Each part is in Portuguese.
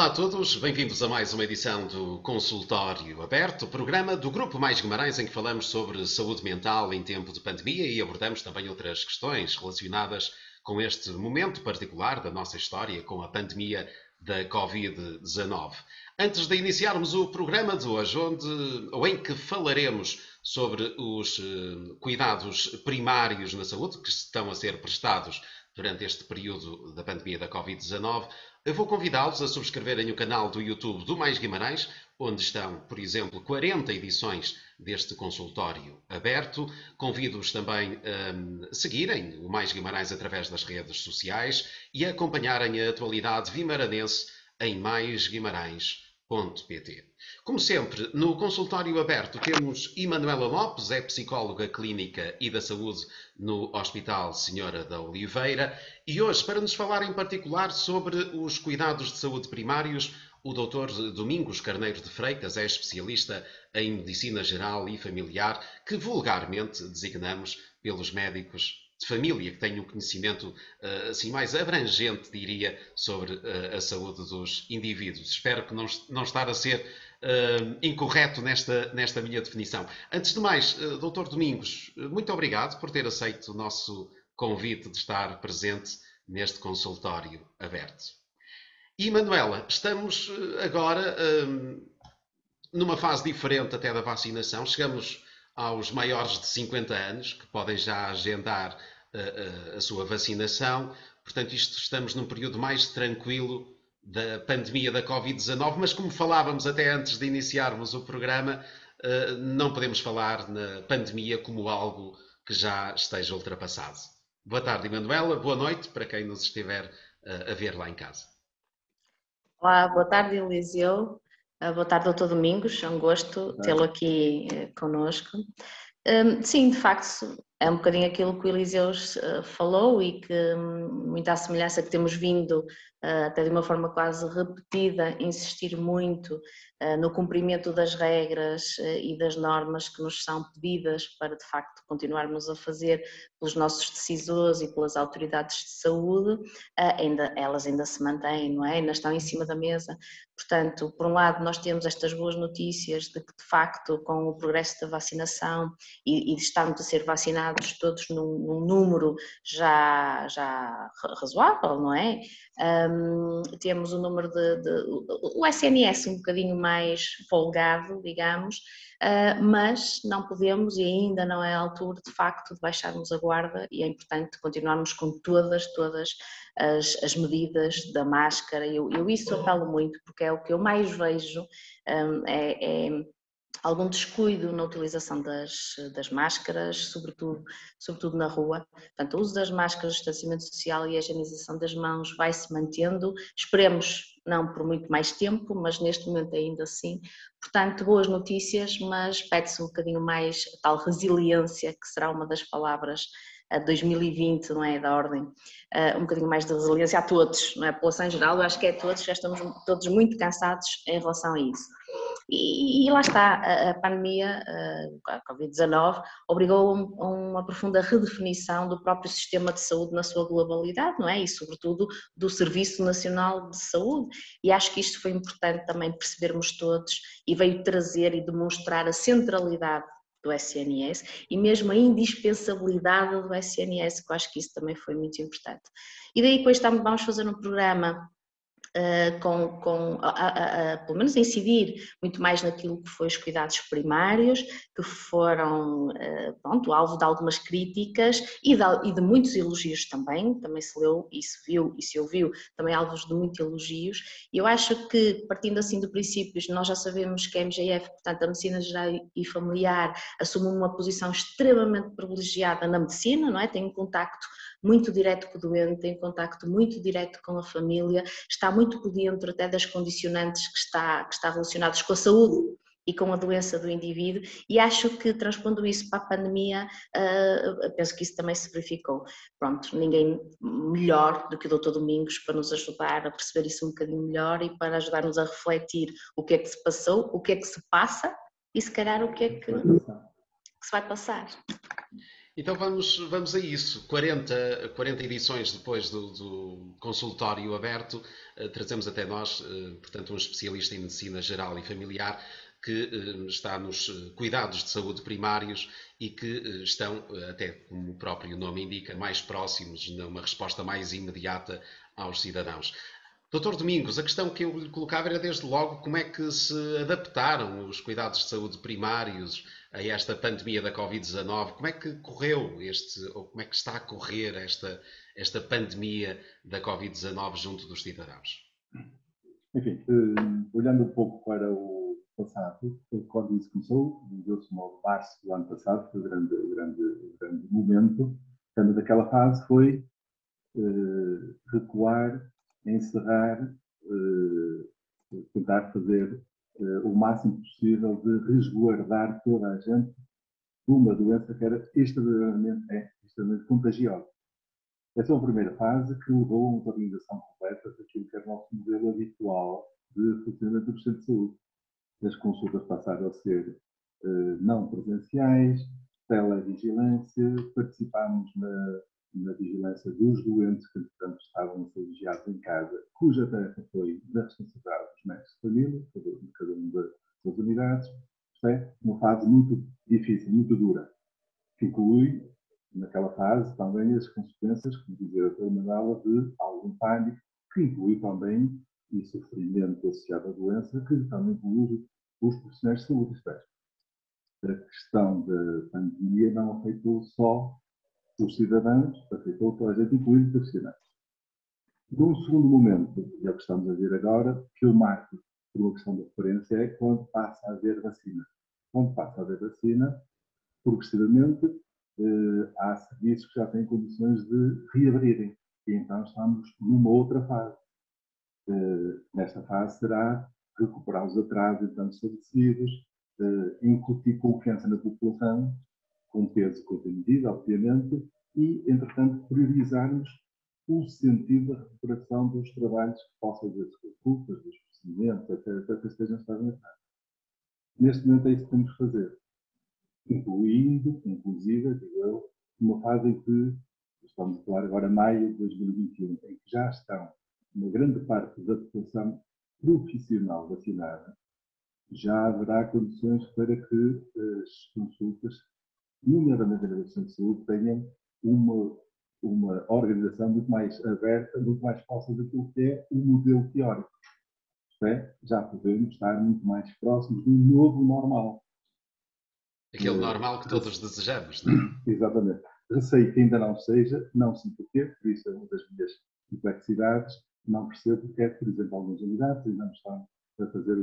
Olá a todos, bem-vindos a mais uma edição do Consultório Aberto, programa do Grupo Mais Guimarães em que falamos sobre saúde mental em tempo de pandemia e abordamos também outras questões relacionadas com este momento particular da nossa história, com a pandemia da Covid-19. Antes de iniciarmos o programa de hoje, em que falaremos sobre os cuidados primários na saúde que estão a ser prestados durante este período da pandemia da Covid-19, eu vou convidá-los a subscreverem o canal do YouTube do Mais Guimarães, onde estão, por exemplo, 40 edições deste consultório aberto. Convido-os também a seguirem o Mais Guimarães através das redes sociais e a acompanharem a atualidade vimaranense em maisguimarães.pt. Como sempre, no consultório aberto temos Emanuela Lopes, é psicóloga clínica e da saúde no Hospital Senhora da Oliveira, e hoje, para nos falar em particular sobre os cuidados de saúde primários, o Dr. Domingos Carneiro de Freitas é especialista em medicina geral e familiar, que vulgarmente designamos pelos médicos de família, que têm um conhecimento assim mais abrangente, diria, sobre a saúde dos indivíduos. Espero que não estar a ser incorreto nesta minha definição. Antes de mais, Dr. Domingos, muito obrigado por ter aceito o nosso convite de estar presente neste consultório aberto. E, Manuela, estamos agora numa fase diferente até da vacinação. Chegamos aos maiores de 50 anos, que podem já agendar a sua vacinação. Portanto, estamos num período mais tranquilo da pandemia da Covid-19, mas como falávamos até antes de iniciarmos o programa, não podemos falar na pandemia como algo que já esteja ultrapassado. Boa tarde, Emanuela. Boa noite para quem nos estiver a ver lá em casa. Olá, boa tarde, Eliseu. Boa tarde, Dr. Domingos. É um gosto tê-lo aqui conosco. Sim, de facto, é um bocadinho aquilo que o Eliseu falou e que, muita semelhança que temos vindo, até de uma forma quase repetida, insistir muito no cumprimento das regras e das normas que nos são pedidas para, de facto, continuarmos a fazer pelos nossos decisores e pelas autoridades de saúde, elas ainda se mantêm, não é? Ainda estão em cima da mesa. Portanto, por um lado, nós temos estas boas notícias de que, de facto, com o progresso da vacinação e de estarmos a ser vacinados todos num número já razoável, não é? Temos o número o SNS um bocadinho mais folgado, digamos, mas não podemos e ainda não é a altura, de facto, de baixarmos a guarda e é importante continuarmos com todas as medidas da máscara. Eu isso apelo muito, porque é o que eu mais vejo, é algum descuido na utilização das máscaras, sobretudo na rua. Portanto, o uso das máscaras, o distanciamento social e a higienização das mãos vai se mantendo, esperemos não por muito mais tempo, mas neste momento ainda assim. Portanto, boas notícias, mas pede-se um bocadinho mais a tal resiliência, que será uma das palavras a 2020, não é, da ordem, um bocadinho mais de resiliência a todos, não é, a população em geral, eu acho que é todos, já estamos todos muito cansados em relação a isso. E lá está, a pandemia, a Covid-19, obrigou a uma profunda redefinição do próprio sistema de saúde na sua globalidade, não é? E sobretudo do Serviço Nacional de Saúde, e acho que isto foi importante também percebermos todos e veio trazer e demonstrar a centralidade do SNS e mesmo a indispensabilidade do SNS, que eu acho que isso também foi muito importante. E daí depois vamos fazer um programa pelo menos incidir muito mais naquilo que foi os cuidados primários, que foram, pronto, alvo de algumas críticas e de muitos elogios também se leu e se viu e se ouviu também alvos de muitos elogios, e eu acho que, partindo assim do princípio, nós já sabemos que a MGF, portanto a Medicina Geral e Familiar, assume uma posição extremamente privilegiada na medicina, não é? Tem um contacto muito direto com o doente, tem contacto muito direto com a família, está muito por dentro até das condicionantes que está relacionados com a saúde e com a doença do indivíduo, e acho que transpondo isso para a pandemia, penso que isso também se verificou. Pronto, ninguém melhor do que o Dr. Domingos para nos ajudar a perceber isso um bocadinho melhor e para ajudar-nos a refletir o que é que se passou, o que é que se passa e se calhar o que é que se vai passar. Então vamos a isso. 40 edições depois do consultório aberto, trazemos até nós, portanto, um especialista em medicina geral e familiar que está nos cuidados de saúde primários e que estão, até como o próprio nome indica, mais próximos, numa resposta mais imediata aos cidadãos. Doutor Domingos, a questão que eu lhe colocava era desde logo como é que se adaptaram os cuidados de saúde primários a esta pandemia da Covid-19. Como é que correu ou como é que está a correr esta pandemia da Covid-19 junto dos cidadãos? Enfim, olhando um pouco para o passado, quando isso começou, deu-se no março do ano passado, foi o grande momento. Portanto, daquela fase foi recuar, encerrar, tentar fazer o máximo possível de resguardar toda a gente de uma doença que era extremamente contagiosa. Essa é uma primeira fase que levou a uma organização completa daquilo que é o nosso modelo habitual de funcionamento do centro de saúde. As consultas passaram a ser não presenciais, televigilância, participámos na vigilância dos doentes que, portanto, estavam a ser vigiados em casa, cuja tarefa foi da responsabilidade dos médicos de família, de cada uma das unidades. Isto é uma fase muito difícil, muito dura, que inclui, naquela fase, também as consequências, como dizia a doutora Manuela, de algum pânico, que inclui também e sofrimento associado à doença, que também inclui os profissionais de saúde. Isto é, a questão da pandemia não afetou só os cidadãos, afetou toda a gente, incluindo os profissionais. Num segundo momento, e é o que estamos a ver agora, que eu marco por uma questão de referência, é quando passa a haver vacina. Quando passa a haver vacina, progressivamente, há serviços que já têm condições de reabrirem. E então estamos numa outra fase. Nesta fase será recuperar os atrasos então estabelecidos, incutir confiança na população, com peso contendido, obviamente, e, entretanto, priorizarmos o sentido da recuperação dos trabalhos que possam haver das consultas, dos procedimentos, até que estejam estagnados. Neste momento é isso que temos que fazer, inclusive, digo eu, numa fase em que, estamos a falar agora maio de 2021, em que já estão uma grande parte da população profissional vacinada, já haverá condições para que as consultas, nomeadamente na Direção de Saúde, tenham uma organização muito mais aberta, muito mais próxima daquilo que é o modelo teórico. Isto é, já podemos estar muito mais próximos do novo normal. Aquele normal que todos desejamos, não é? Exatamente. Receio que ainda não seja, não sei porquê, por isso é uma das minhas complexidades. Não percebo porque é que, por exemplo, algumas unidades ainda não estão a fazer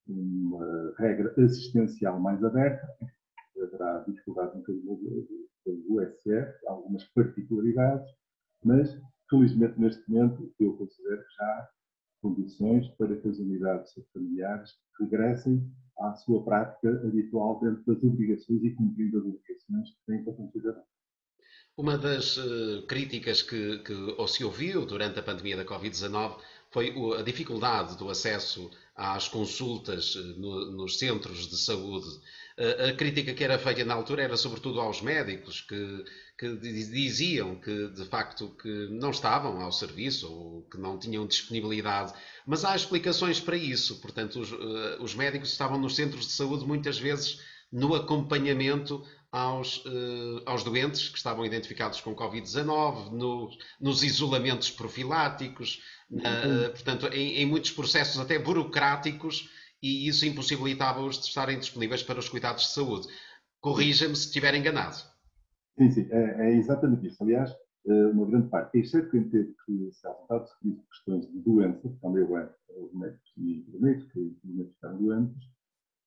uma regra assistencial mais aberta. Haverá dificuldades um bocadinho do USF, algumas particularidades, mas, felizmente, neste momento, eu considero que já há condições para que as unidades familiares regressem à sua prática habitual dentro das obrigações e cumprindo as obrigações que têm para com o cidadão. Uma das críticas que se ouviu durante a pandemia da Covid-19 foi a dificuldade do acesso às consultas nos centros de saúde. A crítica que era feita na altura era sobretudo aos médicos que diziam que de facto que não estavam ao serviço ou que não tinham disponibilidade. Mas há explicações para isso. Portanto, os médicos estavam nos centros de saúde muitas vezes no acompanhamento aos doentes que estavam identificados com Covid-19, nos isolamentos profiláticos, portanto, em muitos processos até burocráticos, e isso impossibilitava-os de estarem disponíveis para os cuidados de saúde. Corrija-me se estiver enganado. Sim, sim, é exatamente isso. Aliás, uma grande parte, exceto quem teve que se afastar de serviço por questões de doença, também os médicos e enfermeiros que infelizmente ficaram doentes,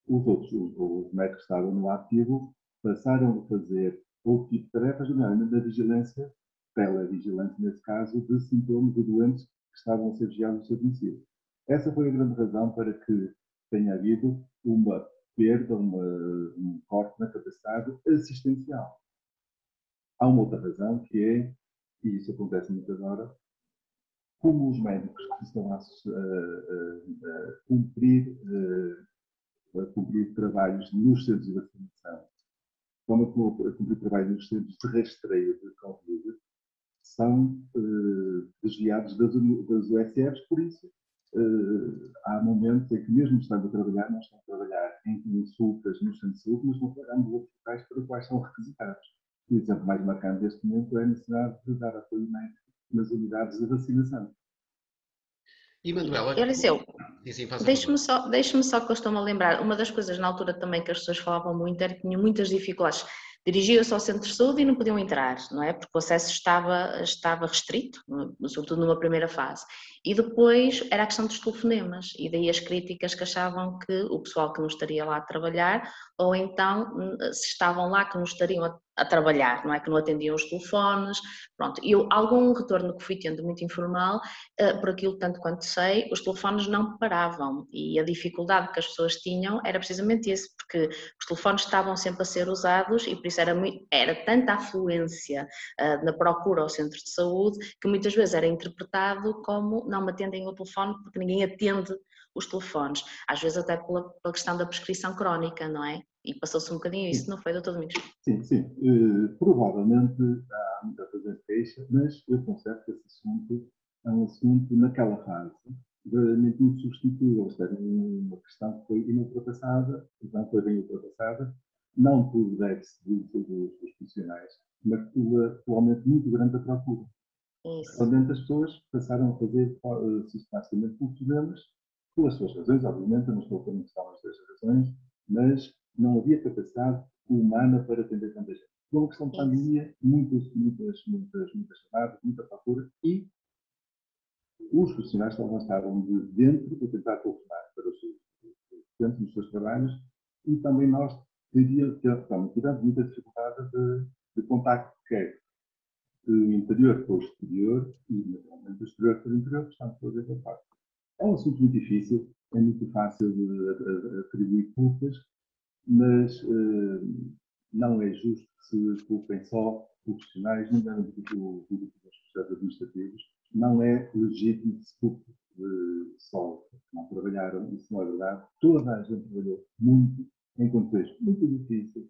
os médicos que estavam no ativo passaram a fazer outro tipo de tarefas, nomeadamente da vigilância, telavigilância nesse caso, de sintomas de doentes que estavam a ser vigiados no seu domicílio. Essa foi a grande razão para que tenha havido uma perda, um corte na capacidade assistencial. Há uma outra razão que é, e isso acontece muito agora, como os médicos que estão a cumprir trabalhos nos centros de vacinação estão a cumprir trabalho nos centros de rastreio de Covid, são desviados das USFs, por isso há momentos em que, mesmo estando a trabalhar, não estão a trabalhar em consultas nos centros de saúde, mas vão trabalhar nos outros locais para os quais são requisitados. O exemplo mais marcante deste momento é a necessidade de dar apoio médico nas unidades de vacinação. E Manuela, Eliseu, sim, faz a favor. deixe-me só que eu estou-me a lembrar, uma das coisas na altura também que as pessoas falavam muito era que tinham muitas dificuldades. Dirigiam-se ao centro de saúde e não podiam entrar, não é? Porque o acesso estava restrito, sobretudo numa primeira fase. E depois era a questão dos telefonemas, e daí as críticas que achavam que o pessoal que não estaria lá a trabalhar, ou então se estavam lá que não estariam a trabalhar, não é? Que não atendiam os telefones, pronto. E algum retorno que fui tendo muito informal, por aquilo tanto quanto sei, os telefones não paravam, e a dificuldade que as pessoas tinham era precisamente isso, porque os telefones estavam sempre a ser usados e por isso era tanta afluência na procura ao centro de saúde que muitas vezes era interpretado como não me atendem o telefone porque ninguém atende os telefones, às vezes até pela questão da prescrição crónica, não é? E passou-se um bocadinho isso, não foi, Dr. Domingos? Sim, sim. Provavelmente há muita coisa de queixa, mas eu considero que esse assunto é um assunto, naquela fase, verdadeiramente insubstituível. Isto era uma questão que foi inultrapassada, não foi bem ultrapassada, não por déficit dos profissionais, mas por aumento muito grande da procura. Realmente as pessoas passaram a fazer sistematicamente telefonemas, pelas suas razões, obviamente, eu não estou a contestar as suas razões, mas não havia capacidade humana para atender tanta gente. Por uma questão de pandemia, muitas chamadas, muita procura, e os profissionais estavam de dentro para tentar telefonar para os seus dentro dos seus trabalhos, e também nós tivemos muita dificuldade de contacto, quer do interior para o exterior e, naturalmente, do exterior para o interior, que estamos todos em contacto. É um assunto muito difícil, é muito fácil de atribuir culpas, mas não é justo que se culpem só profissionais, nomeadamente os processos administrativos. Não é legítimo que se culpe só que não trabalharam, isso não é verdade. Toda a gente trabalhou muito em contextos muito difíceis,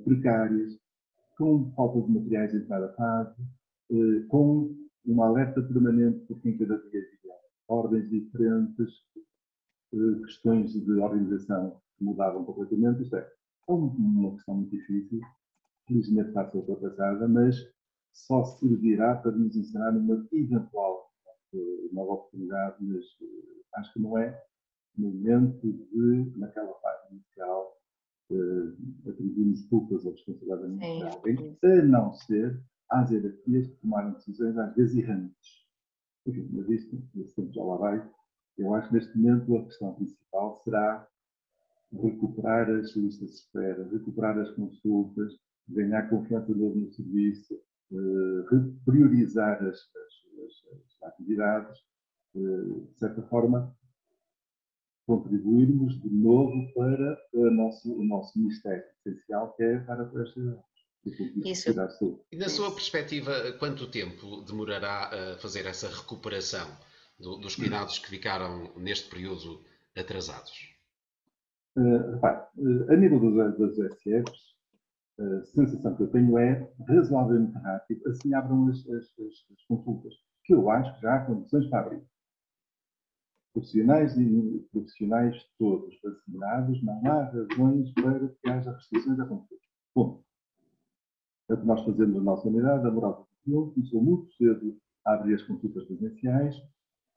precários, com falta de materiais em cada fase, com uma alerta permanente, porque em cada dia havia ordens diferentes, questões de organização que mudavam completamente. Isto é uma questão muito difícil, felizmente está a ser ultrapassada, mas só servirá para nos ensinar uma eventual nova oportunidade, mas acho que não é momento de, naquela fase inicial, atribuirmos culpas ou responsabilidade a alguém, a não ser às hierarquias que tomaram decisões às vezes errantes. Enfim, mas isto, esse tempo já lá vai. Eu acho que neste momento a questão principal será recuperar as listas de espera, recuperar as consultas, ganhar confiança no serviço, priorizar as atividades, de certa forma, contribuirmos de novo para o nosso Ministério essencial, que é para a prestação. Isso. E na sua perspectiva, quanto tempo demorará a fazer essa recuperação dos cuidados que ficaram neste período atrasados? A nível das USFs, a sensação que eu tenho é razoavelmente rápido, assim abram as consultas, que eu acho que já há condições para abrir. Profissionais e profissionais todos vacinados, não há razões para que haja restrições a consultas. Ponto. É o que nós fazemos na nossa unidade, a Moral de Rio, começou muito cedo a abrir as consultas presenciais,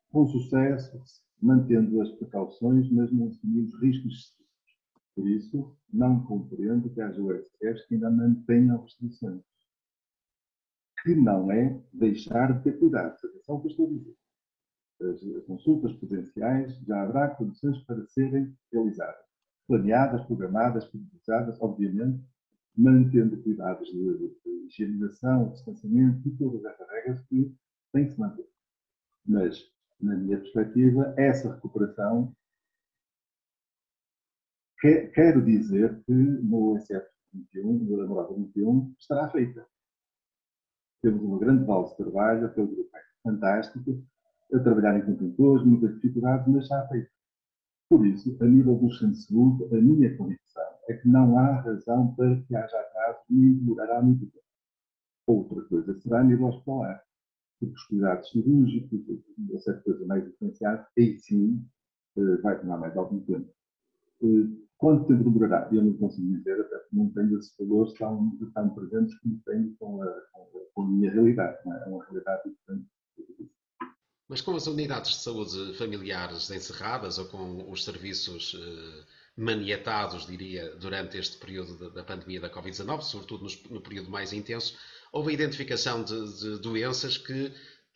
com sucesso, mantendo as precauções, mas não assumimos riscos excessivos. Por isso, não compreendo que haja USFs que ainda mantenham restrições. Que não é deixar de ter cuidado. Atenção ao que eu estou a dizer. As consultas presenciais já haverá condições para serem realizadas. Planeadas, programadas, priorizadas, obviamente, mantendo cuidados de higienização, distanciamento e todas essas regras que têm que se manter. Mas, na minha perspectiva, essa recuperação, quero dizer que no SF 21, no Laboratório 21, estará feita. Temos uma grande base de trabalho, aquele grupo é fantástico, a trabalhar em contentores, muitas dificuldades, mas está feito. Por isso, a nível do centro de saúde, a minha convicção é que não há razão para que haja atrasos nem demorará muito tempo. Outra coisa será a nível hospitalar, porque os cuidados cirúrgicos, essa coisa mais diferenciada, aí sim vai tomar mais algum tempo. Quanto tempo demorará? Eu não consigo dizer, até porque não tenho esses valores tão presentes como tenho com a minha realidade. Não é? É uma realidade diferente. Mas com as unidades de saúde familiares encerradas ou com os serviços maniatados, diria, durante este período da pandemia da Covid-19, sobretudo no período mais intenso, houve a identificação de doenças que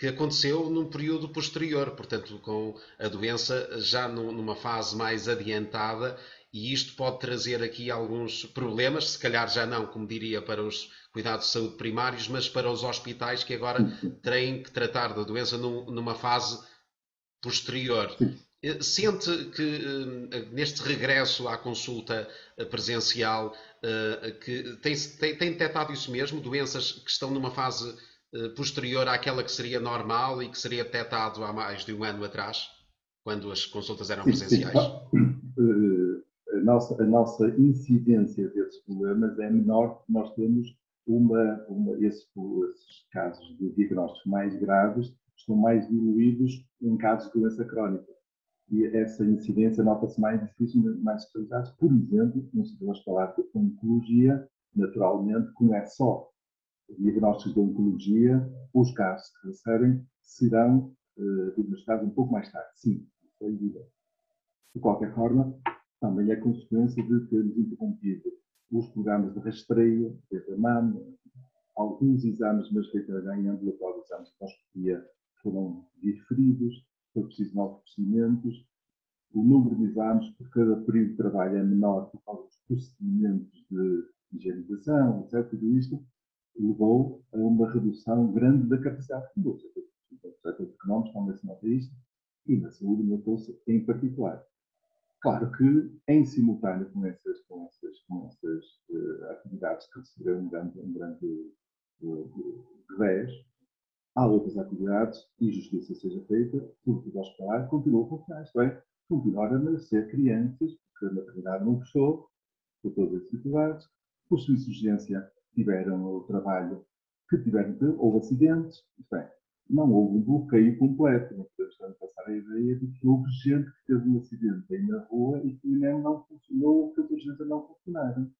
aconteceu num período posterior, portanto, com a doença já numa fase mais adiantada, e isto pode trazer aqui alguns problemas, se calhar já não, como diria, para os cuidados de saúde primários, mas para os hospitais que agora têm que tratar da doença numa fase posterior. Sim. Sente que neste regresso à consulta presencial que tem detectado isso mesmo, doenças que estão numa fase posterior àquela que seria normal e que seria detectado há mais de um ano atrás, quando as consultas eram Sim, sim. presenciais? A nossa incidência desses problemas é menor porque nós temos esses casos de diagnósticos mais graves estão mais diluídos em casos de doença crónica. E essa incidência nota-se mais difícil, mais especializados. Por exemplo, no setor hospitalar de oncologia, naturalmente, como é só diagnósticos de oncologia, os casos que recebem serão diagnosticados um pouco mais tarde. Sim, isso é evidente. De qualquer forma, também é consequência de termos interrompido os programas de rastreio, desde a mama, alguns exames, mas feitos em ambulatório, exames de endoscopia foram diferidos, foi preciso novos procedimentos. O número de exames por cada período de trabalho é menor por causa dos procedimentos de higienização, etc. Tudo isto levou a uma redução grande da capacidade de conduta. Os setores económicos também se nota isto, e na saúde notou-se em particular. Claro que, em simultâneo com essas atividades que receberam um grande revés, há outras atividades, e justiça seja feita, porque o hospitalar continua a funcionar, isto é, continuaram a nascer crianças, porque a maternidade não fechou, por todas as dificuldades, os serviços de urgência tiveram o trabalho que tiveram, houve acidentes, isto é, não houve um bloqueio completo, não podemos passar a ideia de que houve gente que teve um acidente aí na rua e que o INEM não funcionou, que as urgências não funcionaram.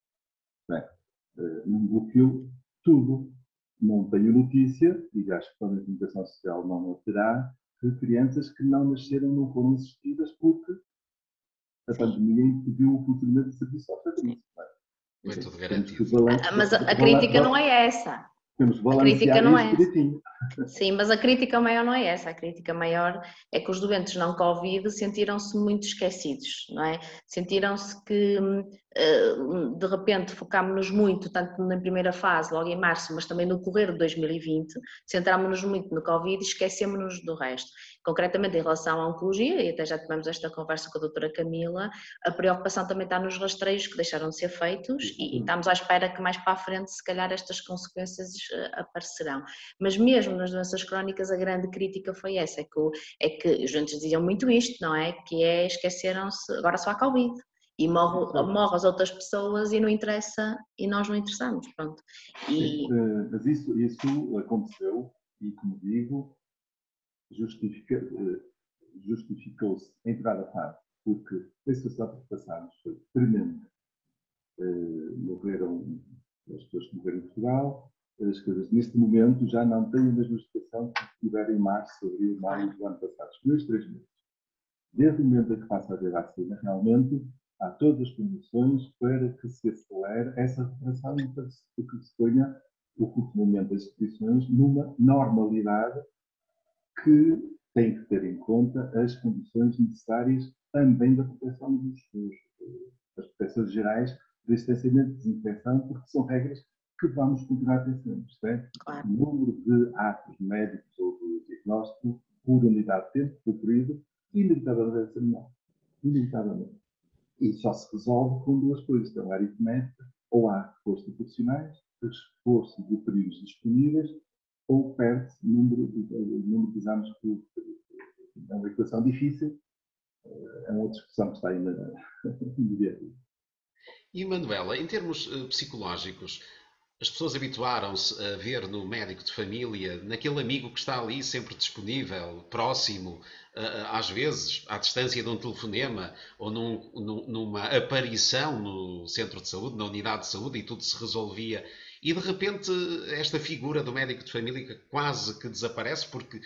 Bem, não bloqueou tudo. Não tenho notícia, e acho que a comunicação social não a terá, de crianças que não nasceram, não foram assistidas porque a pandemia impediu o funcionamento do serviço ao tratamento. Foi tudo Temos que garantido. Mas a crítica não é essa. temos que A crítica balancear não isto é essa. direitinho. Sim, mas a crítica maior não é essa. A crítica maior é que os doentes não Covid sentiram-se muito esquecidos, não é? Sentiram-se que de repente focámos-nos muito, tanto na primeira fase, logo em março, mas também no correr de 2020, centrámos-nos muito no Covid e esquecemos-nos do resto. Concretamente em relação à oncologia, e até já tivemos esta conversa com a doutora Camila, a preocupação também está nos rastreios que deixaram de ser feitos e estamos à espera que mais para a frente, se calhar, estas consequências aparecerão. Mas mesmo nas doenças crónicas a grande crítica foi essa, é que os doentes diziam muito isto, não é? Que é esqueceram-se, agora só há Covid. E morre as outras pessoas e não interessa, e nós não interessamos, pronto. Sim, mas isso aconteceu e, como digo, justificou-se em entrada fase, porque a situação que passámos foi tremenda. Morreram as pessoas que morreram em Portugal, as coisas neste momento já não têm a mesma justificação que tiveram em março, abril, maio do ano passado, os primeiros 3 meses. Desde o momento em que passa a haver vacina, realmente há todas as condições para que se acelere essa recuperação e para que se ponha o funcionamento das instituições numa normalidade que tem que ter em conta as condições necessárias também da proteção das proteções gerais de distanciamento e desinfecção, porque são regras que vamos continuar a ter sempre. Claro. O número de atos médicos ou de diagnóstico por unidade de tempo, por período, inevitavelmente deve ser menor. Inevitavelmente. E só se resolve com duas coisas, que é a aritmética, ou há reforço de profissionais, reforço de períodos disponíveis, ou perde-se o número de exames por período. É uma equação difícil, é uma discussão que está ainda no dia a dia. E Manuela, em termos psicológicos, as pessoas habituaram-se a ver no médico de família, naquele amigo que está ali sempre disponível, próximo, às vezes à distância de um telefonema ou numa aparição no centro de saúde, na unidade de saúde, e tudo se resolvia. E de repente esta figura do médico de família quase que desaparece porque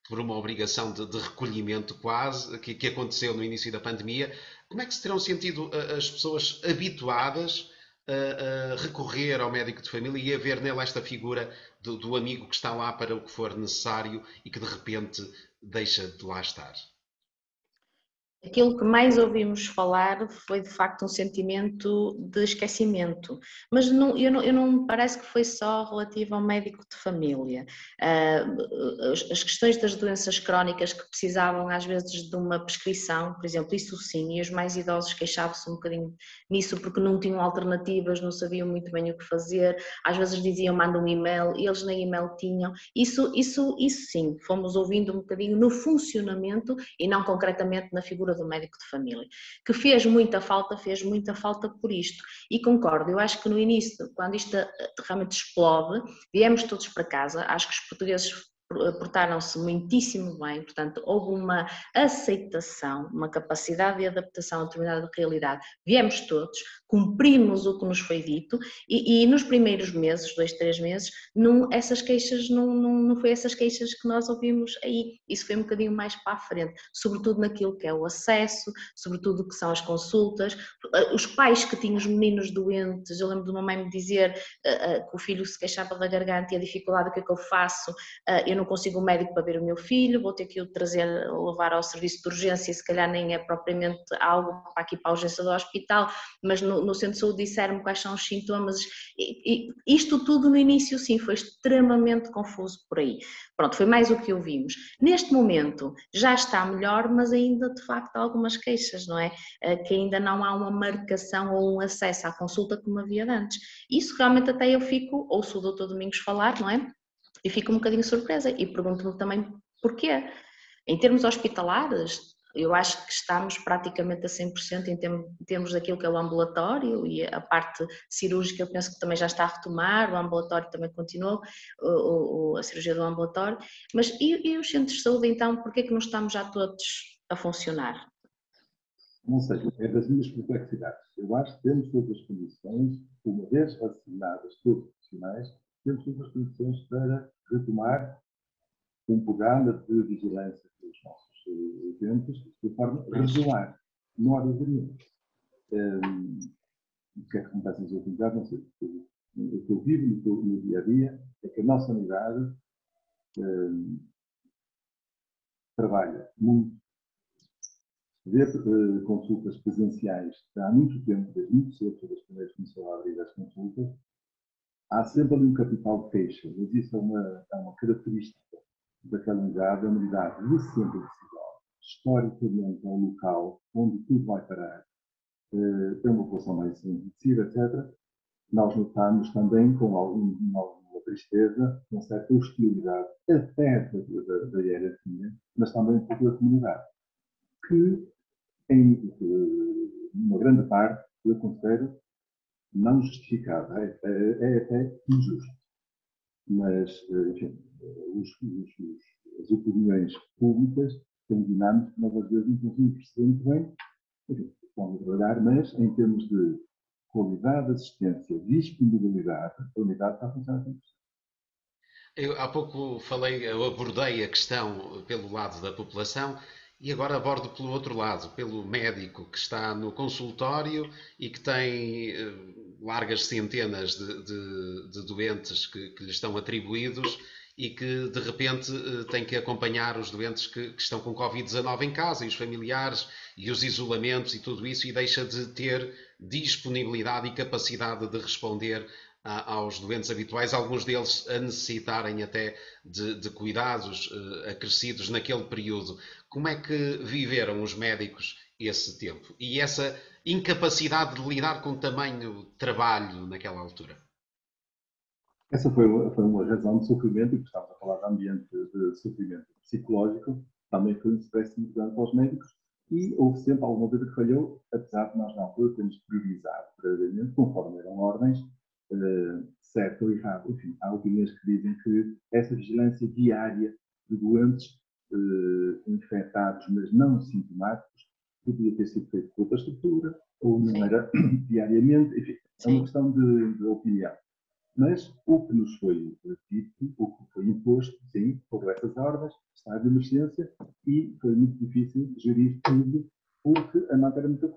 por uma obrigação de recolhimento quase que aconteceu no início da pandemia. Como é que se terão sentido as pessoas habituadas a recorrer ao médico de família e a ver nele esta figura do amigo que está lá para o que for necessário e que de repente deixa de lá estar? Aquilo que mais ouvimos falar foi de facto um sentimento de esquecimento, mas eu não me parece que foi só relativo ao médico de família. As questões das doenças crónicas que precisavam às vezes de uma prescrição, por exemplo, isso sim, e os mais idosos queixavam-se um bocadinho nisso porque não tinham alternativas, não sabiam muito bem o que fazer, às vezes diziam manda um e-mail e eles nem e-mail tinham. Isso sim, fomos ouvindo um bocadinho no funcionamento e não concretamente na figura do médico de família, que fez muita falta por isto. E concordo, eu acho que no início, quando isto realmente explode, viemos todos para casa, acho que os portugueses portaram-se muitíssimo bem, portanto houve uma aceitação, uma capacidade de adaptação a determinada realidade, viemos todos, cumprimos o que nos foi dito e nos primeiros meses, 2, 3 meses, essas queixas não foi essas queixas que nós ouvimos aí, isso foi um bocadinho mais para a frente, sobretudo naquilo que é o acesso, sobretudo o que são as consultas, os pais que tinham os meninos doentes, eu lembro de uma mãe me dizer que o filho se queixava da garganta e a dificuldade, o que é que eu faço? Eu não consigo um médico para ver o meu filho, vou ter que o trazer, levar ao serviço de urgência, se calhar nem é propriamente algo para aqui para a urgência do hospital, mas no centro de saúde disseram-me quais são os sintomas, e isto tudo no início sim, foi extremamente confuso por aí. Pronto, foi mais o que ouvimos. Neste momento já está melhor, mas ainda de facto há algumas queixas, não é? Que ainda não há uma marcação ou um acesso à consulta como havia antes. Isso realmente até eu fico, ouço o doutor Domingos falar, não é? E fico um bocadinho surpresa e pergunto-me também porquê. Em termos hospitalares, eu acho que estamos praticamente a 100% em termos daquilo que é o ambulatório e a parte cirúrgica eu penso que também já está a retomar, o ambulatório também continuou, a cirurgia do ambulatório, mas e os centros de saúde então, porquê que não estamos já todos a funcionar? Não sei, é das minhas complexidades. Eu acho que temos todas as condições, uma vez vacinadas todos os profissionais, temos todas as condições para retomar um programa de vigilância dos nossos utentes de forma regular, não há dúvida nenhuma. O que é que acontece nas outras unidades? Não sei. O que eu vivo no dia a dia é que a nossa unidade trabalha muito, vê consultas presenciais há muito tempo, desde muito cedo, das primeiras começou a abrir as consultas. Há sempre ali um capital de queixa, mas isso é uma característica daquela unidade, é uma unidade de centro de cidade, historicamente é um local onde tudo vai parar, tem uma população mais envelhecida, etc. Nós notamos também, com alguma tristeza, uma certa hostilidade, até da hierarquia, mas também da comunidade, que, em uma grande parte, eu considero não justificada, é até injusto. Mas, enfim, as opiniões públicas têm dinâmicas que nós às vezes não conseguimos perceber muito bem. Enfim, estamos a trabalhar, mas em termos de qualidade de assistência, disponibilidade, a unidade está a funcionar 100%. Eu há pouco eu abordei a questão pelo lado da população e agora abordo pelo outro lado, pelo médico que está no consultório e que tem largas centenas de doentes que lhe estão atribuídos e que de repente tem que acompanhar os doentes que estão com Covid-19 em casa e os familiares e os isolamentos e tudo isso e deixa de ter disponibilidade e capacidade de responder aos doentes habituais, alguns deles a necessitarem até de cuidados acrescidos naquele período. Como é que viveram os médicos esse tempo? E essa incapacidade de lidar com tamanho trabalho naquela altura? Essa foi uma razão de sofrimento, e que estamos a falar de ambiente de sofrimento psicológico, também foi um stress muito grande para os médicos, E houve sempre alguma coisa que falhou, apesar de nós na altura termos priorizado previamente, conforme eram ordens, certo ou errado. Enfim, há opiniões que dizem que essa vigilância diária de doentes infectados, mas não sintomáticos, podia ter sido feito com outra estrutura, ou não era diariamente, enfim, é uma questão de opinião. Mas o que nos foi dito, o que foi imposto, sim, foram essas ordens, estado de emergência, e foi muito difícil gerir tudo, porque a manta era muito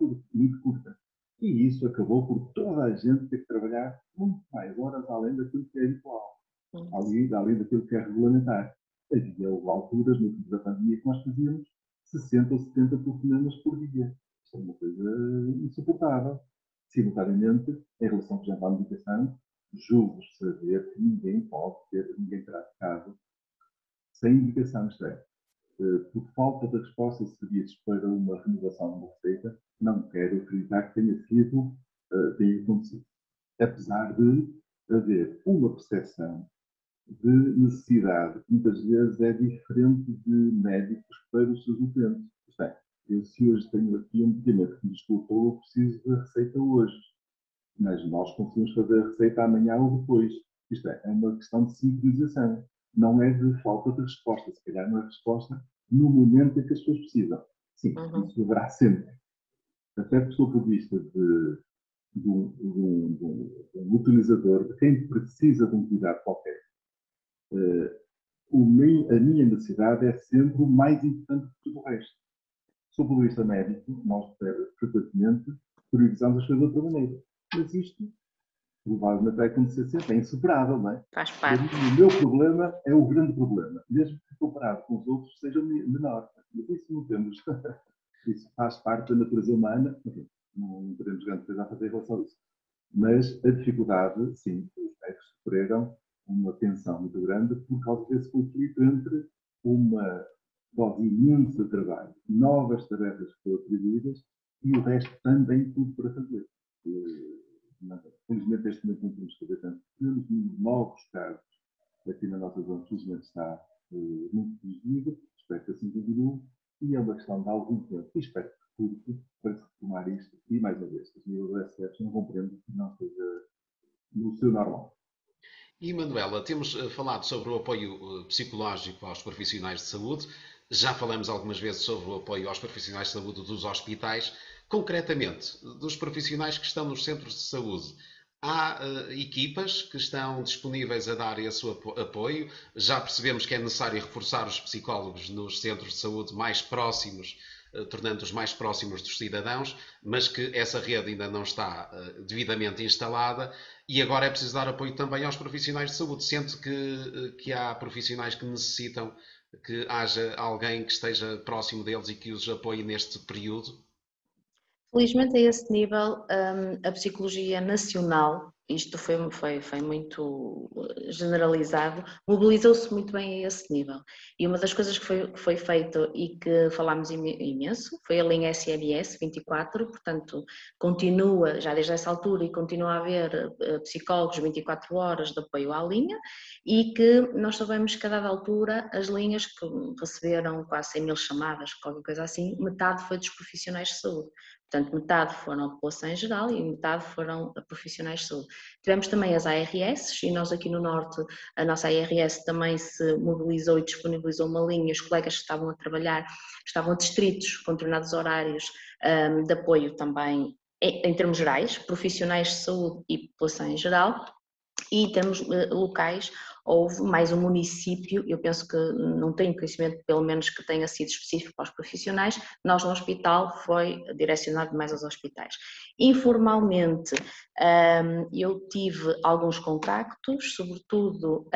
curta. E isso acabou por toda a gente ter que trabalhar muito mais horas além daquilo que é habitual, além daquilo que é regulamentar. Havia alturas, no fim da pandemia, que nós fazíamos 60 ou 70 telefonemas por dia. Isto é uma coisa insuportável. Simultaneamente, em relação, por exemplo, à medicação, julgo saber que ninguém terá ficado sem indicação, isto é, por falta de resposta de serviços para uma renovação de uma receita, não quero acreditar que tenha acontecido. Apesar de haver uma percepção de necessidade, que muitas vezes é diferente de médicos para os seus utentes. Isto é, eu se hoje tenho aqui um medicamento que me esgotou, eu preciso da receita hoje. Mas nós conseguimos fazer a receita amanhã ou depois. Isto é uma questão de sincronização. Não é de falta de resposta. Se calhar não é resposta no momento em que as pessoas precisam. Sim, isso haverá sempre. Até do ponto de vista de um utilizador, de quem precisa de um cuidado qualquer, a minha necessidade é sempre o mais importante de tudo o resto. Sob o ponto de vista médico, nós frequentemente priorizamos as coisas de outra maneira. Mas isto provavelmente vai acontecer sempre, é insuperável, não é? Faz parte. O meu problema é o grande problema, mesmo que comparado com os outros seja menor. Mas isso não temos. Isso faz parte da natureza humana, enfim, não teremos grande coisa a fazer em relação a isso. Mas a dificuldade, sim, os médicos sofreram uma tensão muito grande por causa desse conflito entre uma dose imensa de trabalho, novas tarefas que foram atribuídas e o resto também tudo para fazer. Felizmente, neste momento não temos que fazer tanto. Temos novos casos aqui na nossa zona, felizmente está muito reduzido, espero que assim continue, e é uma questão de algum tempo. E espero que curto para se retomar isto, e mais uma vez, as níveis do SFs não compreendo que não esteja no seu normal. E Manuela, temos falado sobre o apoio psicológico aos profissionais de saúde, já falamos algumas vezes sobre o apoio aos profissionais de saúde dos hospitais, concretamente dos profissionais que estão nos centros de saúde. Há equipas que estão disponíveis a dar esse apoio. Já percebemos que é necessário reforçar os psicólogos nos centros de saúde mais próximos, tornando-os mais próximos dos cidadãos, mas que essa rede ainda não está devidamente instalada e agora é preciso dar apoio também aos profissionais de saúde. Sente que há profissionais que necessitam que haja alguém que esteja próximo deles e que os apoie neste período? Felizmente, a esse nível, a psicologia nacional, isto foi muito generalizado, mobilizou-se muito bem a esse nível. E uma das coisas que foi feito e que falámos imenso foi a linha SMS 24, portanto, continua já desde essa altura e continua a haver psicólogos 24 horas de apoio à linha e que nós sabemos que a dada altura as linhas que receberam quase 100 mil chamadas, qualquer coisa assim, metade foi dos profissionais de saúde. Portanto, metade foram a população em geral e metade foram a profissionais de saúde. Tivemos também as ARS e nós aqui no Norte, a nossa ARS também se mobilizou e disponibilizou uma linha, os colegas que estavam a trabalhar estavam adscritos com determinados horários de apoio também em termos gerais, profissionais de saúde e população em geral. E em termos locais, houve mais um município, eu penso que não tenho conhecimento, pelo menos que tenha sido específico para os profissionais, nós no hospital foi direcionado mais aos hospitais. Informalmente, eu tive alguns contactos, sobretudo,